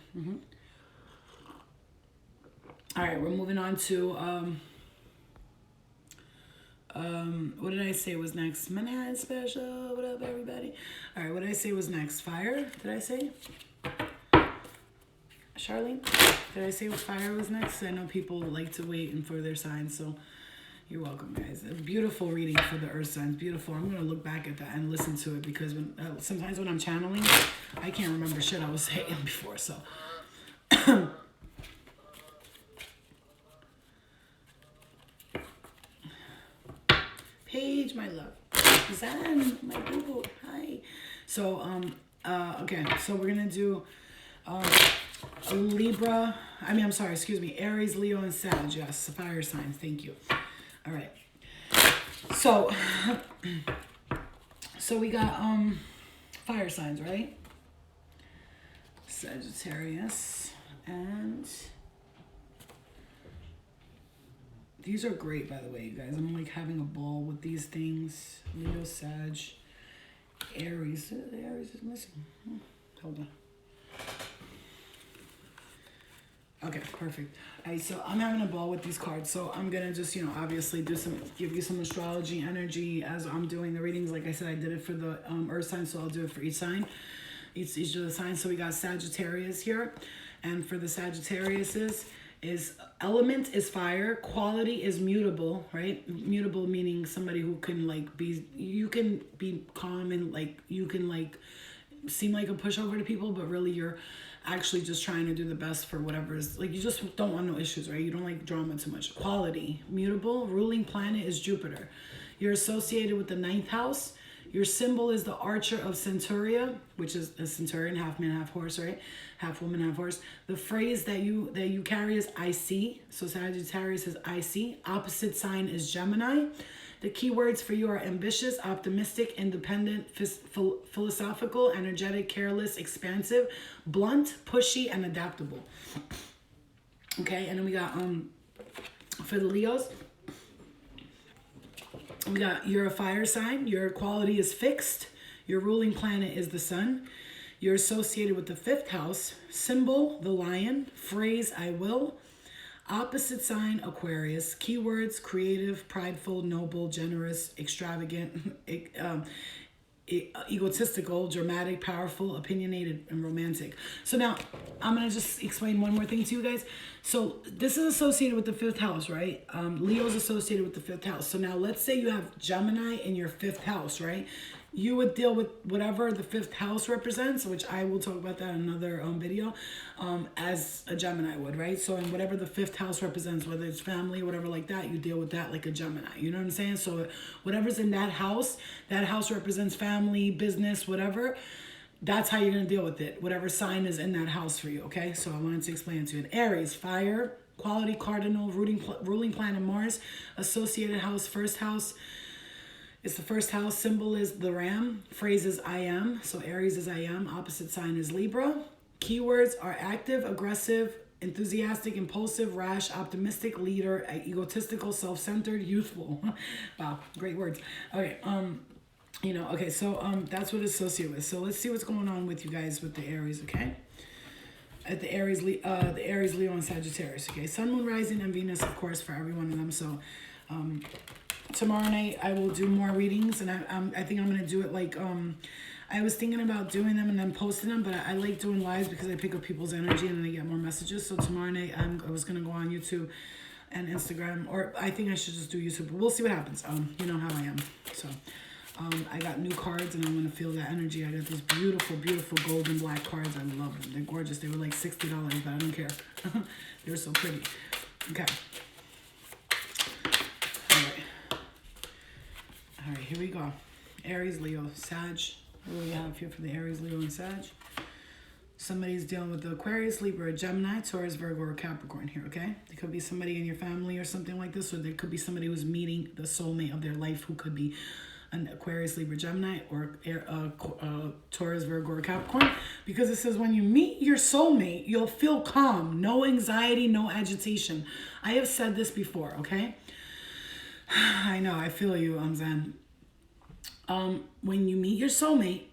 All right, we're moving on to What did I say was next? Manhattan Special. What up, everybody? All right, what did I say was next? Fire, did I say? Charlene, did I say fire was next? I know people like to wait and for their signs, so you're welcome, guys. A beautiful reading for the earth signs. Beautiful. I'm going to look back at that and listen to it because sometimes when I'm channeling, I can't remember shit I was saying before, so. Paige, my love. Zan, my boo-boo. Hi. So, okay. So we're going to do Libra. Aries, Leo, and Sag. Yes, fire signs. Thank you. All right. So we got fire signs, right? Sagittarius, and these are great, by the way, you guys. I'm like having a ball with these things. Leo, Sag, Aries. The Aries is missing. Hold on. Okay, perfect. All right, so I'm having a ball with these cards. So I'm gonna just, obviously give you some astrology energy as I'm doing the readings. Like I said, I did it for the earth sign, so I'll do it for each sign, each of the signs. So we got Sagittarius here, and for the Sagittariuses, element is fire, quality is mutable, right? Mutable meaning somebody who can you can be calm and you can seem like a pushover to people, but really you're actually just trying to do the best for whatever is, you just don't want no issues, right? You don't like drama too much. Quality, mutable, ruling planet is Jupiter. You're associated with the 9th house. Your symbol is the Archer of Centuria, which is a centurion, half man, half horse, right? Half woman, half horse. The phrase that you carry is I see. So Sagittarius is I see. Opposite sign is Gemini. The keywords for you are ambitious, optimistic, independent, philosophical, energetic, careless, expansive, blunt, pushy, and adaptable. Okay, and then we got for the Leos, we got you're a fire sign. Your quality is fixed. Your ruling planet is the sun. You're associated with the 5th house. Symbol, the lion. Phrase, I will. Opposite sign, Aquarius. Keywords, creative, prideful, noble, generous, extravagant, egotistical, dramatic, powerful, opinionated, and romantic. So now, I'm going to just explain one more thing to you guys. So this is associated with the 5th house, right? Leo's associated with the 5th house. So now let's say you have Gemini in your 5th house, right? You would deal with whatever the 5th house represents, which I will talk about that in another video, as a Gemini would, right? So in whatever the 5th house represents, whether it's family or whatever like that, you deal with that like a Gemini. You know what I'm saying? So whatever's in that house represents family, business, whatever. That's how you're going to deal with it. Whatever sign is in that house for you, okay? So I wanted to explain it to you. In Aries, fire, quality, cardinal, ruling planet Mars, associated house, 1st house. It's the 1st house. Symbol is the ram. Phrase is I am. So Aries is I am. Opposite sign is Libra. Keywords are active, aggressive, enthusiastic, impulsive, rash, optimistic, leader, egotistical, self-centered, youthful. Wow, great words. Okay, okay, so that's what it's associated with. So let's see what's going on with you guys with the Aries, okay? At the Aries, Leo, and Sagittarius, okay? Sun, Moon, Rising, and Venus, of course, for every one of them. So, tomorrow night I will do more readings, and I think I'm gonna do it I was thinking about doing them and then posting them, but I like doing lives because I pick up people's energy and then I get more messages. So tomorrow night I was gonna go on YouTube and Instagram, or I think I should just do YouTube. But we'll see what happens. You know how I am. So I got new cards and I want to feel that energy. I got these beautiful, beautiful golden black cards. I love them. They're gorgeous. They were like $60, but I don't care. They were so pretty. Okay. All right, here we go. Aries, Leo, Sag. What do we have here for the Aries, Leo, and Sag? Somebody's dealing with the Aquarius, Libra, Gemini, Taurus, Virgo, or Capricorn here, okay? There could be somebody in your family or something like this, or there could be somebody who's meeting the soulmate of their life who could be an Aquarius, Libra, Gemini, or Taurus, Virgo, or Capricorn. Because it says when you meet your soulmate, you'll feel calm, no anxiety, no agitation. I have said this before, okay? I know, I feel you, Zen. When you meet your soulmate,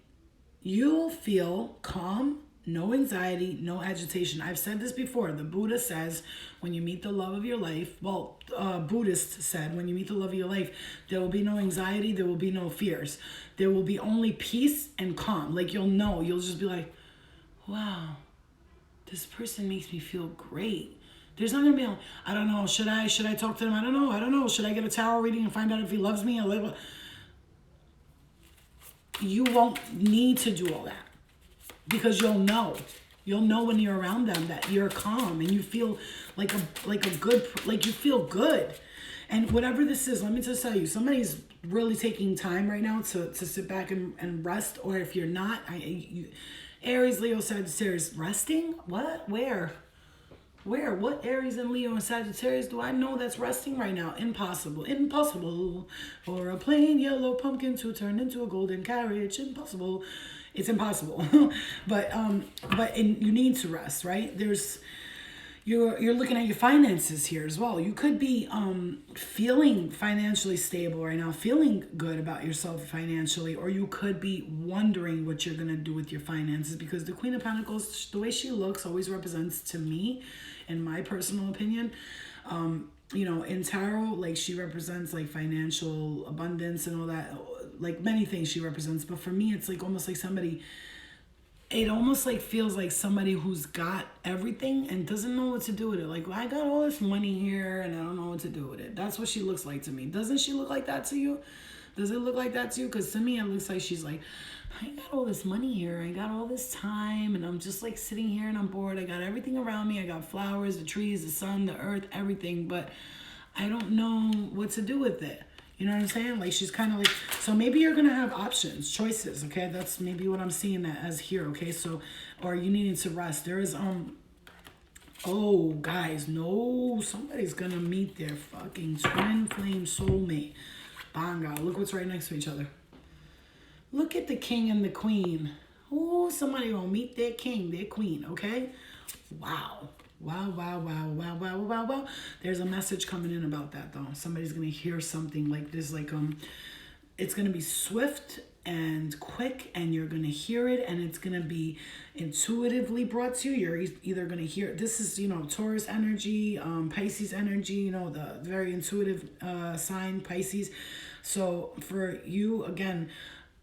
you'll feel calm No anxiety, no agitation. I've said this before. The Buddha says when you meet the love of your life, well, Buddhist said when you meet the love of your life, there will be no anxiety, there will be no fears. There will be only peace and calm. Like you'll know, you'll just be like, wow, this person makes me feel great. There's not gonna be, I don't know, should I talk to him? I don't know. Should I get a tarot reading and find out if he loves me? You won't need to do all that. Because you'll know when you're around them that you're calm and you feel like a good, like you feel good. And whatever this is, let me just tell you, somebody's really taking time right now to sit back and rest. Or if you're not, Aries, Leo, Sagittarius, resting? What? Where? What Aries and Leo and Sagittarius do I know that's resting right now? Impossible for a plain yellow pumpkin to turn into a golden carriage. Impossible. It's impossible. but you need to rest, right? You're looking at your finances here as well. You could be feeling financially stable right now, feeling good about yourself financially, or you could be wondering what you're gonna do with your finances, because the Queen of Pentacles, the way she looks, always represents, to me, in my personal opinion, in tarot, like she represents like financial abundance and all that, like many things she represents. But for me, it's like almost like it almost like feels like somebody who's got everything and doesn't know what to do with it. Like, well, I got all this money here and I don't know what to do with it. That's what she looks like to me. Doesn't she look like that to you? Does it look like that to you? Because to me, it looks like she's like, I got all this money here. I got all this time and I'm just like sitting here and I'm bored. I got everything around me. I got flowers, the trees, the sun, the earth, everything. But I don't know what to do with it. You know what I'm saying? Like she's kind of like, so maybe you're going to have options, choices. Okay. That's maybe what I'm seeing that as here. Okay. So, or you needing to rest. There is, oh guys, no, somebody's going to meet their fucking twin flame soulmate. Banga. Look what's right next to each other. Look at the king and the queen. Oh, somebody gonna meet their king, their queen, okay? Wow. Wow. There's a message coming in about that though. Somebody's gonna hear something like this, like it's gonna be swift and quick, and you're gonna hear it, and it's gonna be intuitively brought to you. You're either gonna hear, this is, Taurus energy, Pisces energy, the very intuitive sign, Pisces. So for you, again,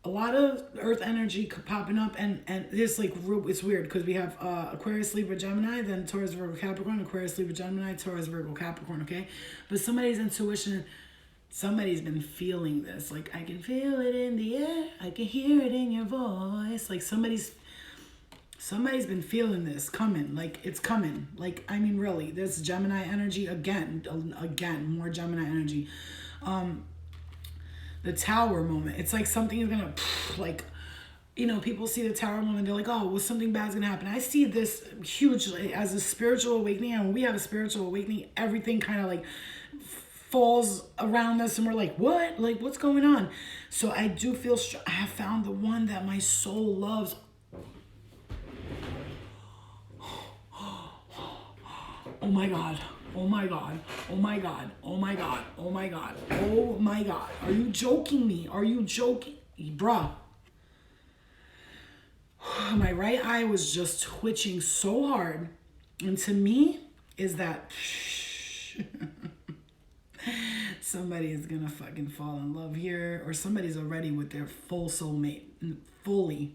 a lot of earth energy popping up, and this like it's weird because we have Aquarius, Libra, Gemini, then Taurus, Virgo, Capricorn, Aquarius, Libra, Gemini, Taurus, Virgo, Capricorn, okay? But somebody's intuition, somebody's been feeling this. Like, I can feel it in the air, I can hear it in your voice. Like somebody's been feeling this coming. Like it's coming. Like, I mean, really, this Gemini energy again, more Gemini energy. The tower moment. It's like something is gonna, like, people see the tower moment, they're like, oh, well, something bad's gonna happen. I see this hugely as a spiritual awakening, and when we have a spiritual awakening, everything kind of like falls around us, and we're like, what? Like, what's going on? So I do feel I have found the one that my soul loves. Oh my God. Oh my God. Oh my God. Oh my God. Oh my God. Oh my God. Are you joking me? Are you joking? Bruh. My right eye was just twitching so hard. And to me, is that somebody is gonna fucking fall in love here, or somebody's already with their full soulmate. Fully.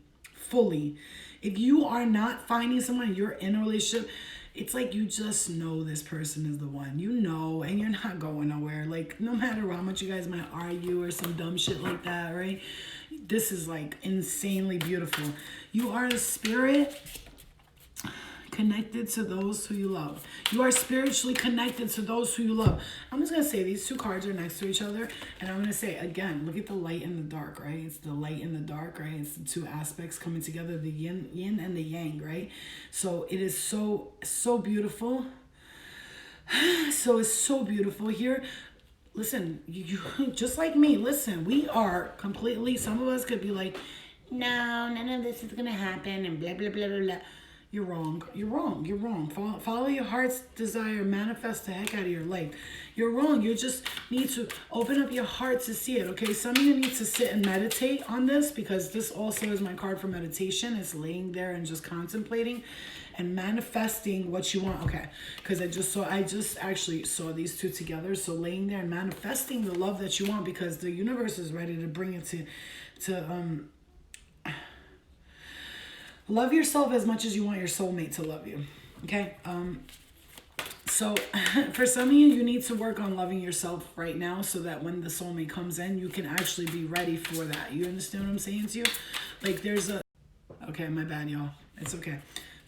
If you are not finding someone, you're in a relationship, it's like you just know this person is the one, and you're not going nowhere. Like, no matter how much you guys might argue or some dumb shit like that, right? This is like insanely beautiful. You are a spirit connected to those who you love. You are spiritually connected to those who you love. I'm just going to say these two cards are next to each other. And I'm going to say, again, look at the light and the dark, right? It's the light and the dark, right? It's the two aspects coming together, the yin and the yang, right? So it is so beautiful. So it's so beautiful here. Listen, you just like me, listen, we are completely, some of us could be like, no, none of this is going to happen and blah, blah, blah, blah, blah. You're wrong. You're wrong. You're wrong. Follow your heart's desire. Manifest the heck out of your life. You're wrong. You just need to open up your heart to see it, okay? Some of you need to sit and meditate on this, because this also is my card for meditation. It's laying there and just contemplating and manifesting what you want, okay? Because I just actually saw these two together. So laying there and manifesting the love that you want, because the universe is ready to bring it to love yourself as much as you want your soulmate to love you. Okay? So for some of you, you need to work on loving yourself right now, so that when the soulmate comes in, you can actually be ready for that. You understand what I'm saying to you? Like okay, my bad, y'all. It's okay.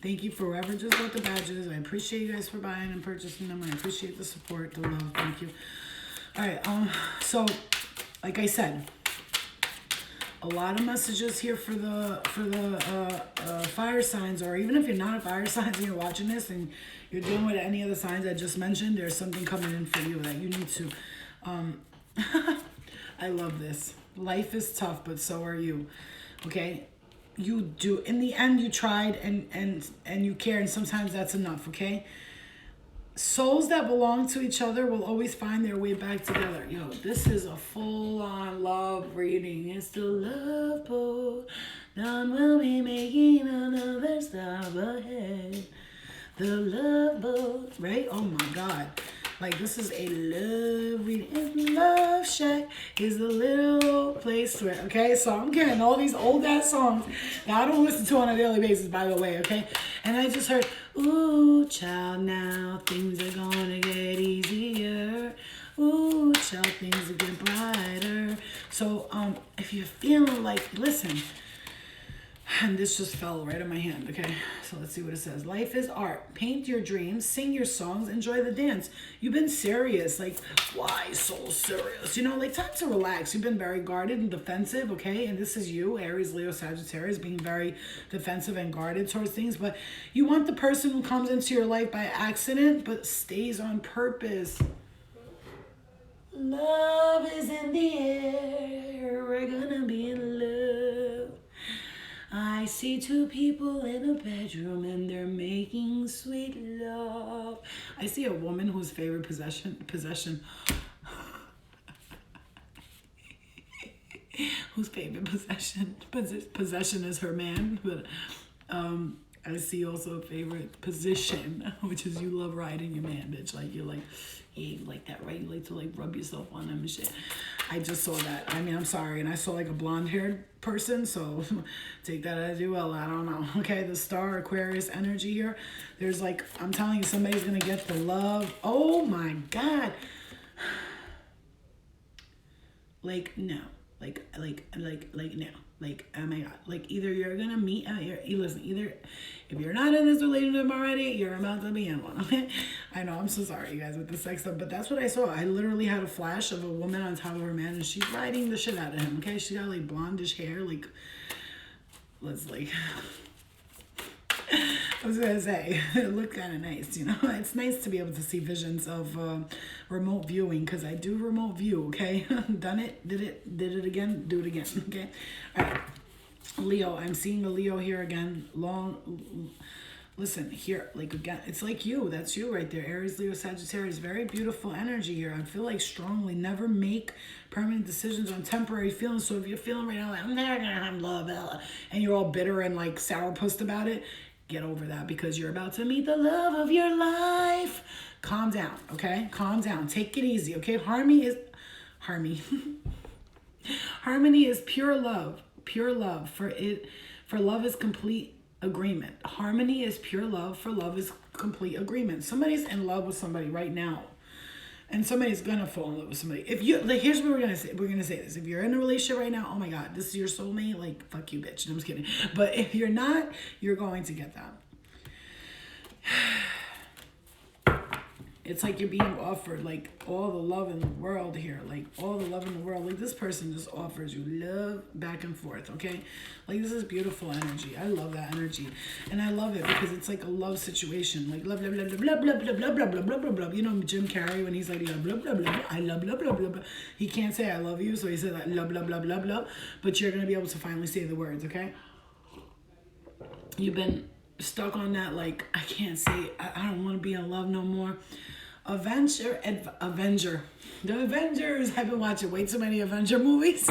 Thank you for whoever just bought the badges. I appreciate you guys for buying and purchasing them. I appreciate the support, the love. Thank you. All right. So like I said, a lot of messages here for the fire signs, or even if you're not a fire sign and you're watching this and you're dealing with any of the signs I just mentioned, there's something coming in for you that you need to. I love this. Life is tough, but so are you. Okay, you do. In the end, you tried and you care, and sometimes that's enough. Okay. Souls that belong to each other will always find their way back together. Yo, this is a full-on love reading. It's the love boat. None will be making another stop ahead. The love boat, right? Oh my God. Like, this is a love reading. It's Love Shack is the little place where, okay? So I'm getting all these old-ass songs that I don't listen to on a daily basis, by the way, okay? And I just heard, ooh, child, now things are gonna get easier. Ooh, child, things will get brighter. So, if you're feeling like, listen, and this just fell right in my hand, okay? So let's see what it says. Life is art. Paint your dreams, sing your songs, enjoy the dance. You've been serious. Like, why so serious? You know, like, time to relax. You've been very guarded and defensive, okay? And this is you, Aries, Leo, Sagittarius, being very defensive and guarded towards things. But you want the person who comes into your life by accident, but stays on purpose. Love is in the air. We're gonna be in love. I see two people in a bedroom and they're making sweet love. I see a woman whose favorite possession whose favorite possession is her man. But I see also a favorite position, which is you love riding your man, bitch. Like, you're like, yeah, you like that, right? You like to like rub yourself on them and shit. I just saw that. I mean, I'm sorry. And I saw like a blonde haired person, so take that as you will. I don't know. Okay, the star Aquarius energy here. There's like, I'm telling you, somebody's gonna get the love. Oh my God. Like, no. Like no. Like, oh my God. Like, either you're gonna meet listen, either if you're not in this relationship already, you're about to be in one, okay? I know, I'm so sorry, you guys, with the sex stuff, but that's what I saw. I literally had a flash of a woman on top of her man, and she's riding the shit out of him, okay? She got, like, blondish hair, like, let's, like, I was gonna say, it looked kind of nice, you know? It's nice to be able to see visions of remote viewing, because I do remote view, okay? Done it, did it again, do it again, okay? All right. Leo, I'm seeing a Leo here again. Listen, here, like, again, it's like you. That's you right there. Aries, Leo, Sagittarius. Very beautiful energy here. I feel like strongly. Never make permanent decisions on temporary feelings. So if you're feeling right now like, I'm never going to have love, and you're all bitter and, like, sourpussed about it, get over that, because you're about to meet the love of your life. Calm down, okay? Calm down. Take it easy, okay? Harmony is pure love. Pure love. For love is complete agreement. Harmony is pure love. For love is complete agreement. Somebody's in love with somebody right now, and somebody's gonna fall in love with somebody. If you like, here's what we're gonna say. We're gonna say this. If you're in a relationship right now, oh my God, this is your soulmate. Like, fuck you, bitch. No, I'm just kidding. But if you're not, you're going to get that. It's like you're being offered, like, all the love in the world here. Like, all the love in the world. Like, this person just offers you love back and forth, okay? Like, this is beautiful energy. I love that energy. And I love it because it's like a love situation. Like, love, blah, blah, blah, blah, blah, blah, blah, blah, blah, blah, blah, blah. You know Jim Carrey when he's like, blah, blah, blah, blah, I love, blah, blah, blah, blah. He can't say I love you, so he said that, blah, blah, blah, blah, blah. But you're going to be able to finally say the words, okay? You've been stuck on that, like, I can't say, I don't want to be in love no more. Avenger. The Avengers. I've been watching way too many Avenger movies.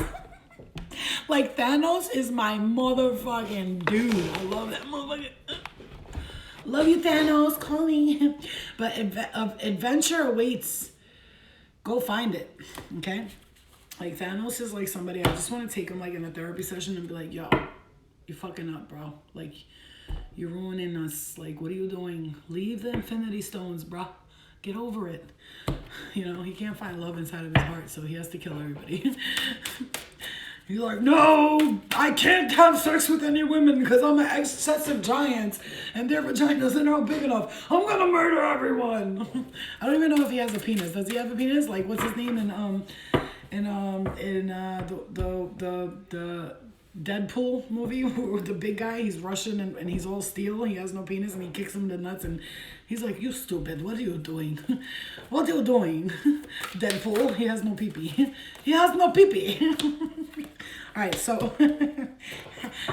Like, Thanos is my motherfucking dude. I love that motherfucker. Love you, Thanos. Call me. But adventure awaits. Go find it. Okay? Like, Thanos is like somebody, I just want to take him, like, in a therapy session and be like, yo, you're fucking up, bro. Like, you're ruining us. Like, what are you doing? Leave the Infinity Stones, bro. Get over it. You know, he can't find love inside of his heart, so he has to kill everybody. He's like, no, I can't have sex with any women because I'm an excessive giant and their vaginas are not big enough. I'm gonna murder everyone. I don't even know if he has a penis. Does he have a penis? Like, what's his name in the Deadpool movie with the big guy? He's Russian and he's all steel. He has no penis and he kicks him in the nuts and he's like, you stupid, what are you doing? What are you doing? Deadpool, he has no pee-pee. He has no pee-pee. All right, so,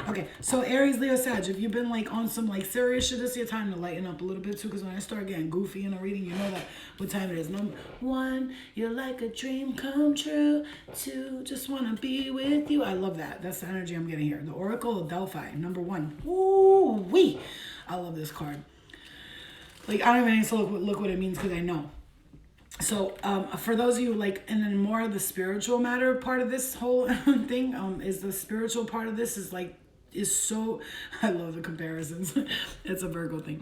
okay, so Aries, Leo, Sag, if you've been like on some like serious shit, this is your time to lighten up a little bit too, because when I start getting goofy in a reading, you know that what time it is. Number 1, you're like a dream come true. 2, just want to be with you. I love that. That's the energy I'm getting here. The Oracle of Delphi, number 1. Woo-wee. I love this card. Like, I don't even need to look what it means because I know. So, for those of you, like, and then more of the spiritual matter part of this whole thing, is the spiritual part of this is like, is so, I love the comparisons. It's a Virgo thing.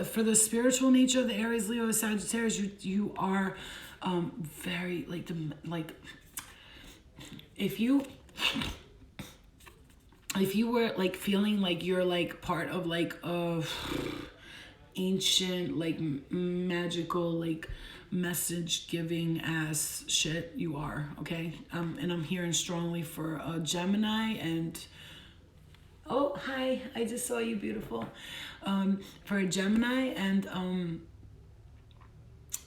For the spiritual nature of the Aries, Leo, Sagittarius, you are, very, like, if you were like feeling like you're like part of like ancient, like magical, like message giving ass shit, you are, okay? And I'm hearing strongly for Gemini and, oh, hi, I just saw you, beautiful. For a Gemini and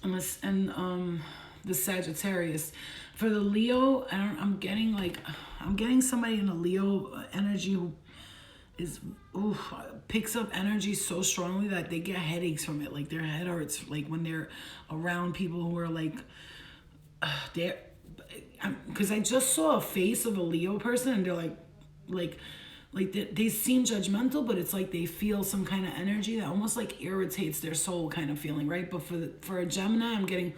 the Sagittarius. For the Leo, I'm getting somebody in a Leo energy who is, picks up energy so strongly that they get headaches from it. Like, their head hurts, like, when they're around people who are, like, because I just saw a face of a Leo person, and they're, like they seem judgmental, but it's like they feel some kind of energy that almost, like, irritates their soul kind of feeling, right? But for a Gemini, I'm getting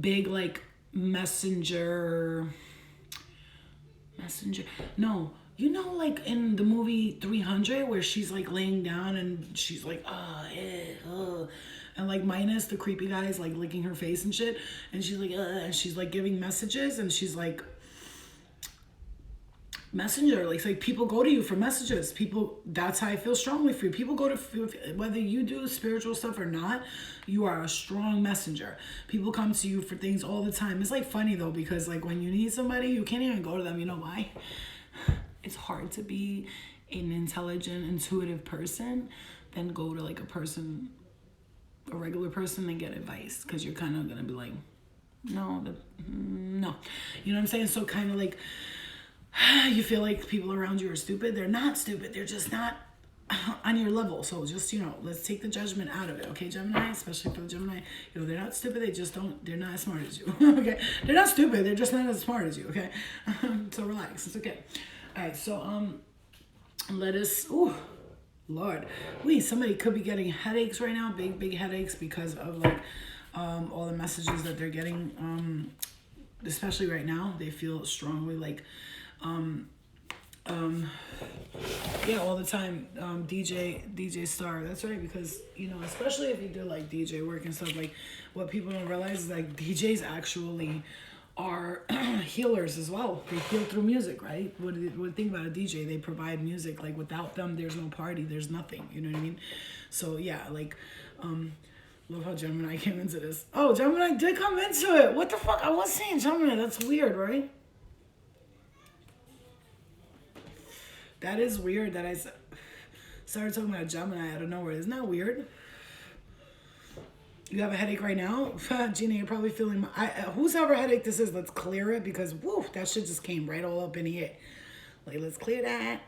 big, like, messenger, no, you know, like in the movie 300 where she's like laying down and she's like, and like minus the creepy guys like licking her face and shit, and she's like, and she's like giving messages, and she's like, messenger, like people go to you for messages. People, that's how I feel strongly for you. People go to, whether you do spiritual stuff or not, you are a strong messenger. People come to you for things all the time. It's like funny though, because like when you need somebody, you can't even go to them. You know why? It's hard to be an intelligent, intuitive person than go to like a regular person and get advice, because you're kind of gonna be like, no, no, you know what I'm saying? So kind of like, you feel like people around you are stupid. They're not stupid. They're just not on your level. So just, you know, let's take the judgment out of it. Okay, Gemini, especially for the Gemini, you know, they're not stupid. They just don't, they're not as smart as you. Okay. They're not stupid. They're just not as smart as you. Okay. So relax. It's okay. All right. So, let us, Lord, somebody could be getting headaches right now. Big headaches because of like, all the messages that they're getting, especially right now. They feel strongly like, yeah, all the time, DJ Star. That's right, because, you know, especially if you do like DJ work and stuff, like what people don't realize is like DJs actually are healers as well. They heal through music, right? What do you think about a DJ? They provide music. Like without them, there's no party, there's nothing. You know what I mean? So yeah, like, love how Gemini came into this. Oh, Gemini did come into it. What the fuck? I was saying Gemini. That's weird, right? That is weird that I started talking about Gemini out of nowhere. Isn't that weird? You have a headache right now? Gina, you're probably feeling... whose ever headache this is, let's clear it, because, woo, that shit just came right all up in here. Like, let's clear that.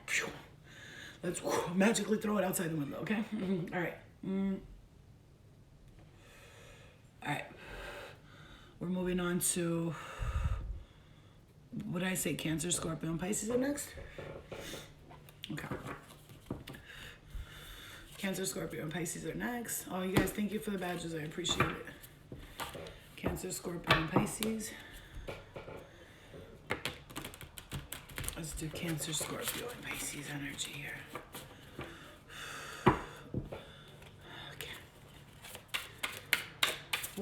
Let's magically throw it outside the window, okay? All right. All right. We're moving on to, what did I say? Cancer, Scorpio, and Pisces are next? Okay. Cancer, Scorpio, and Pisces are next. Oh, you guys, thank you for the badges. I appreciate it. Cancer, Scorpio, and Pisces. Let's do Cancer, Scorpio, and Pisces energy here. Okay.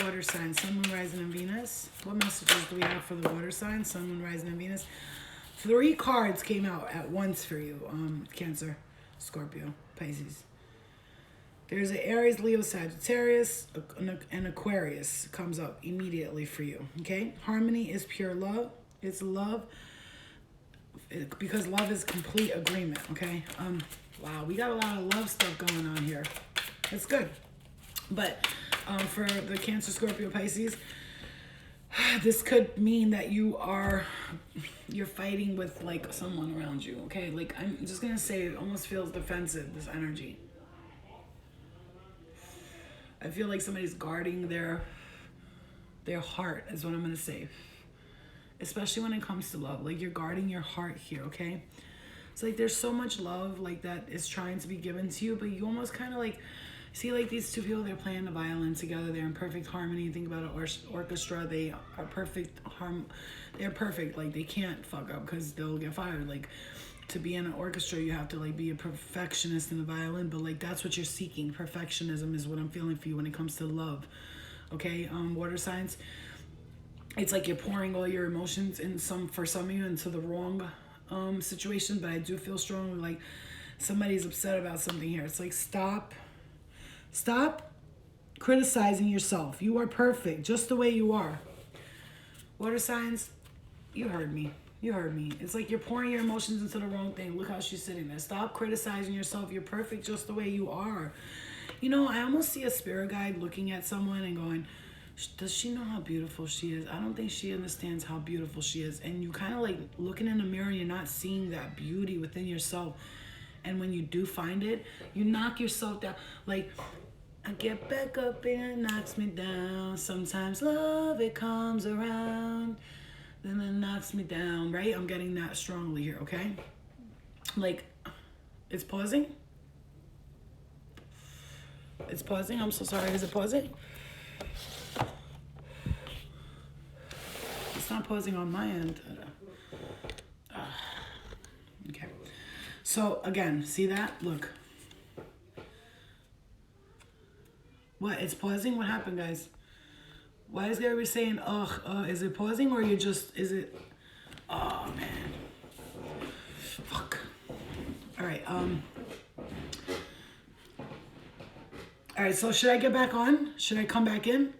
Water sign, Sun, Moon, Rising, and Venus. What messages do we have for the water sign? Sun, Moon, Rising, and Venus. 3 cards came out at once for you. Cancer, Scorpio, Pisces. There's an Aries, Leo, Sagittarius, and Aquarius comes up immediately for you, okay? Harmony is pure love. It's love, because love is complete agreement, okay? Wow, we got a lot of love stuff going on here. It's good. But for the Cancer, Scorpio, Pisces, this could mean that you're fighting with, like, someone around you, okay? Like, I'm just going to say it almost feels defensive, this energy. I feel like somebody's guarding their heart is what I'm going to say. Especially when it comes to love. Like, you're guarding your heart here, okay? It's like there's so much love, like, that is trying to be given to you, but you almost kind of, like, see, like, these 2 people, they're playing the violin together. They're in perfect harmony. Think about an orchestra. They are perfect. They're perfect. Like, they can't fuck up because they'll get fired. Like, to be in an orchestra, you have to, like, be a perfectionist in the violin, but, like, that's what you're seeking. Perfectionism is what I'm feeling for you when it comes to love, okay? Water signs, it's like you're pouring all your emotions for some of you into the wrong situation, but I do feel strongly like somebody's upset about something here. It's like, stop criticizing yourself. You are perfect just the way you are. Water signs, you heard me. You heard me. It's like you're pouring your emotions into the wrong thing. Look how she's sitting there. Stop criticizing yourself. You're perfect just the way you are. You know, I almost see a spirit guide looking at someone and going, does she know how beautiful she is? I don't think she understands how beautiful she is. And you kind of like looking in the mirror and you're not seeing that beauty within yourself. And when you do find it, you knock yourself down. Like, I get back up and it knocks me down. Sometimes love, it comes around. Then it knocks me down, right? I'm getting that strongly here, okay? Like, it's pausing. It's pausing. I'm so sorry. Is it pausing? It's not pausing on my end. Okay. So, again, see that? Look. What? It's pausing? What happened, guys? Why is everybody saying, ugh, is it pausing or is it, oh, man. Fuck. All right, so should I get back on? Should I come back in?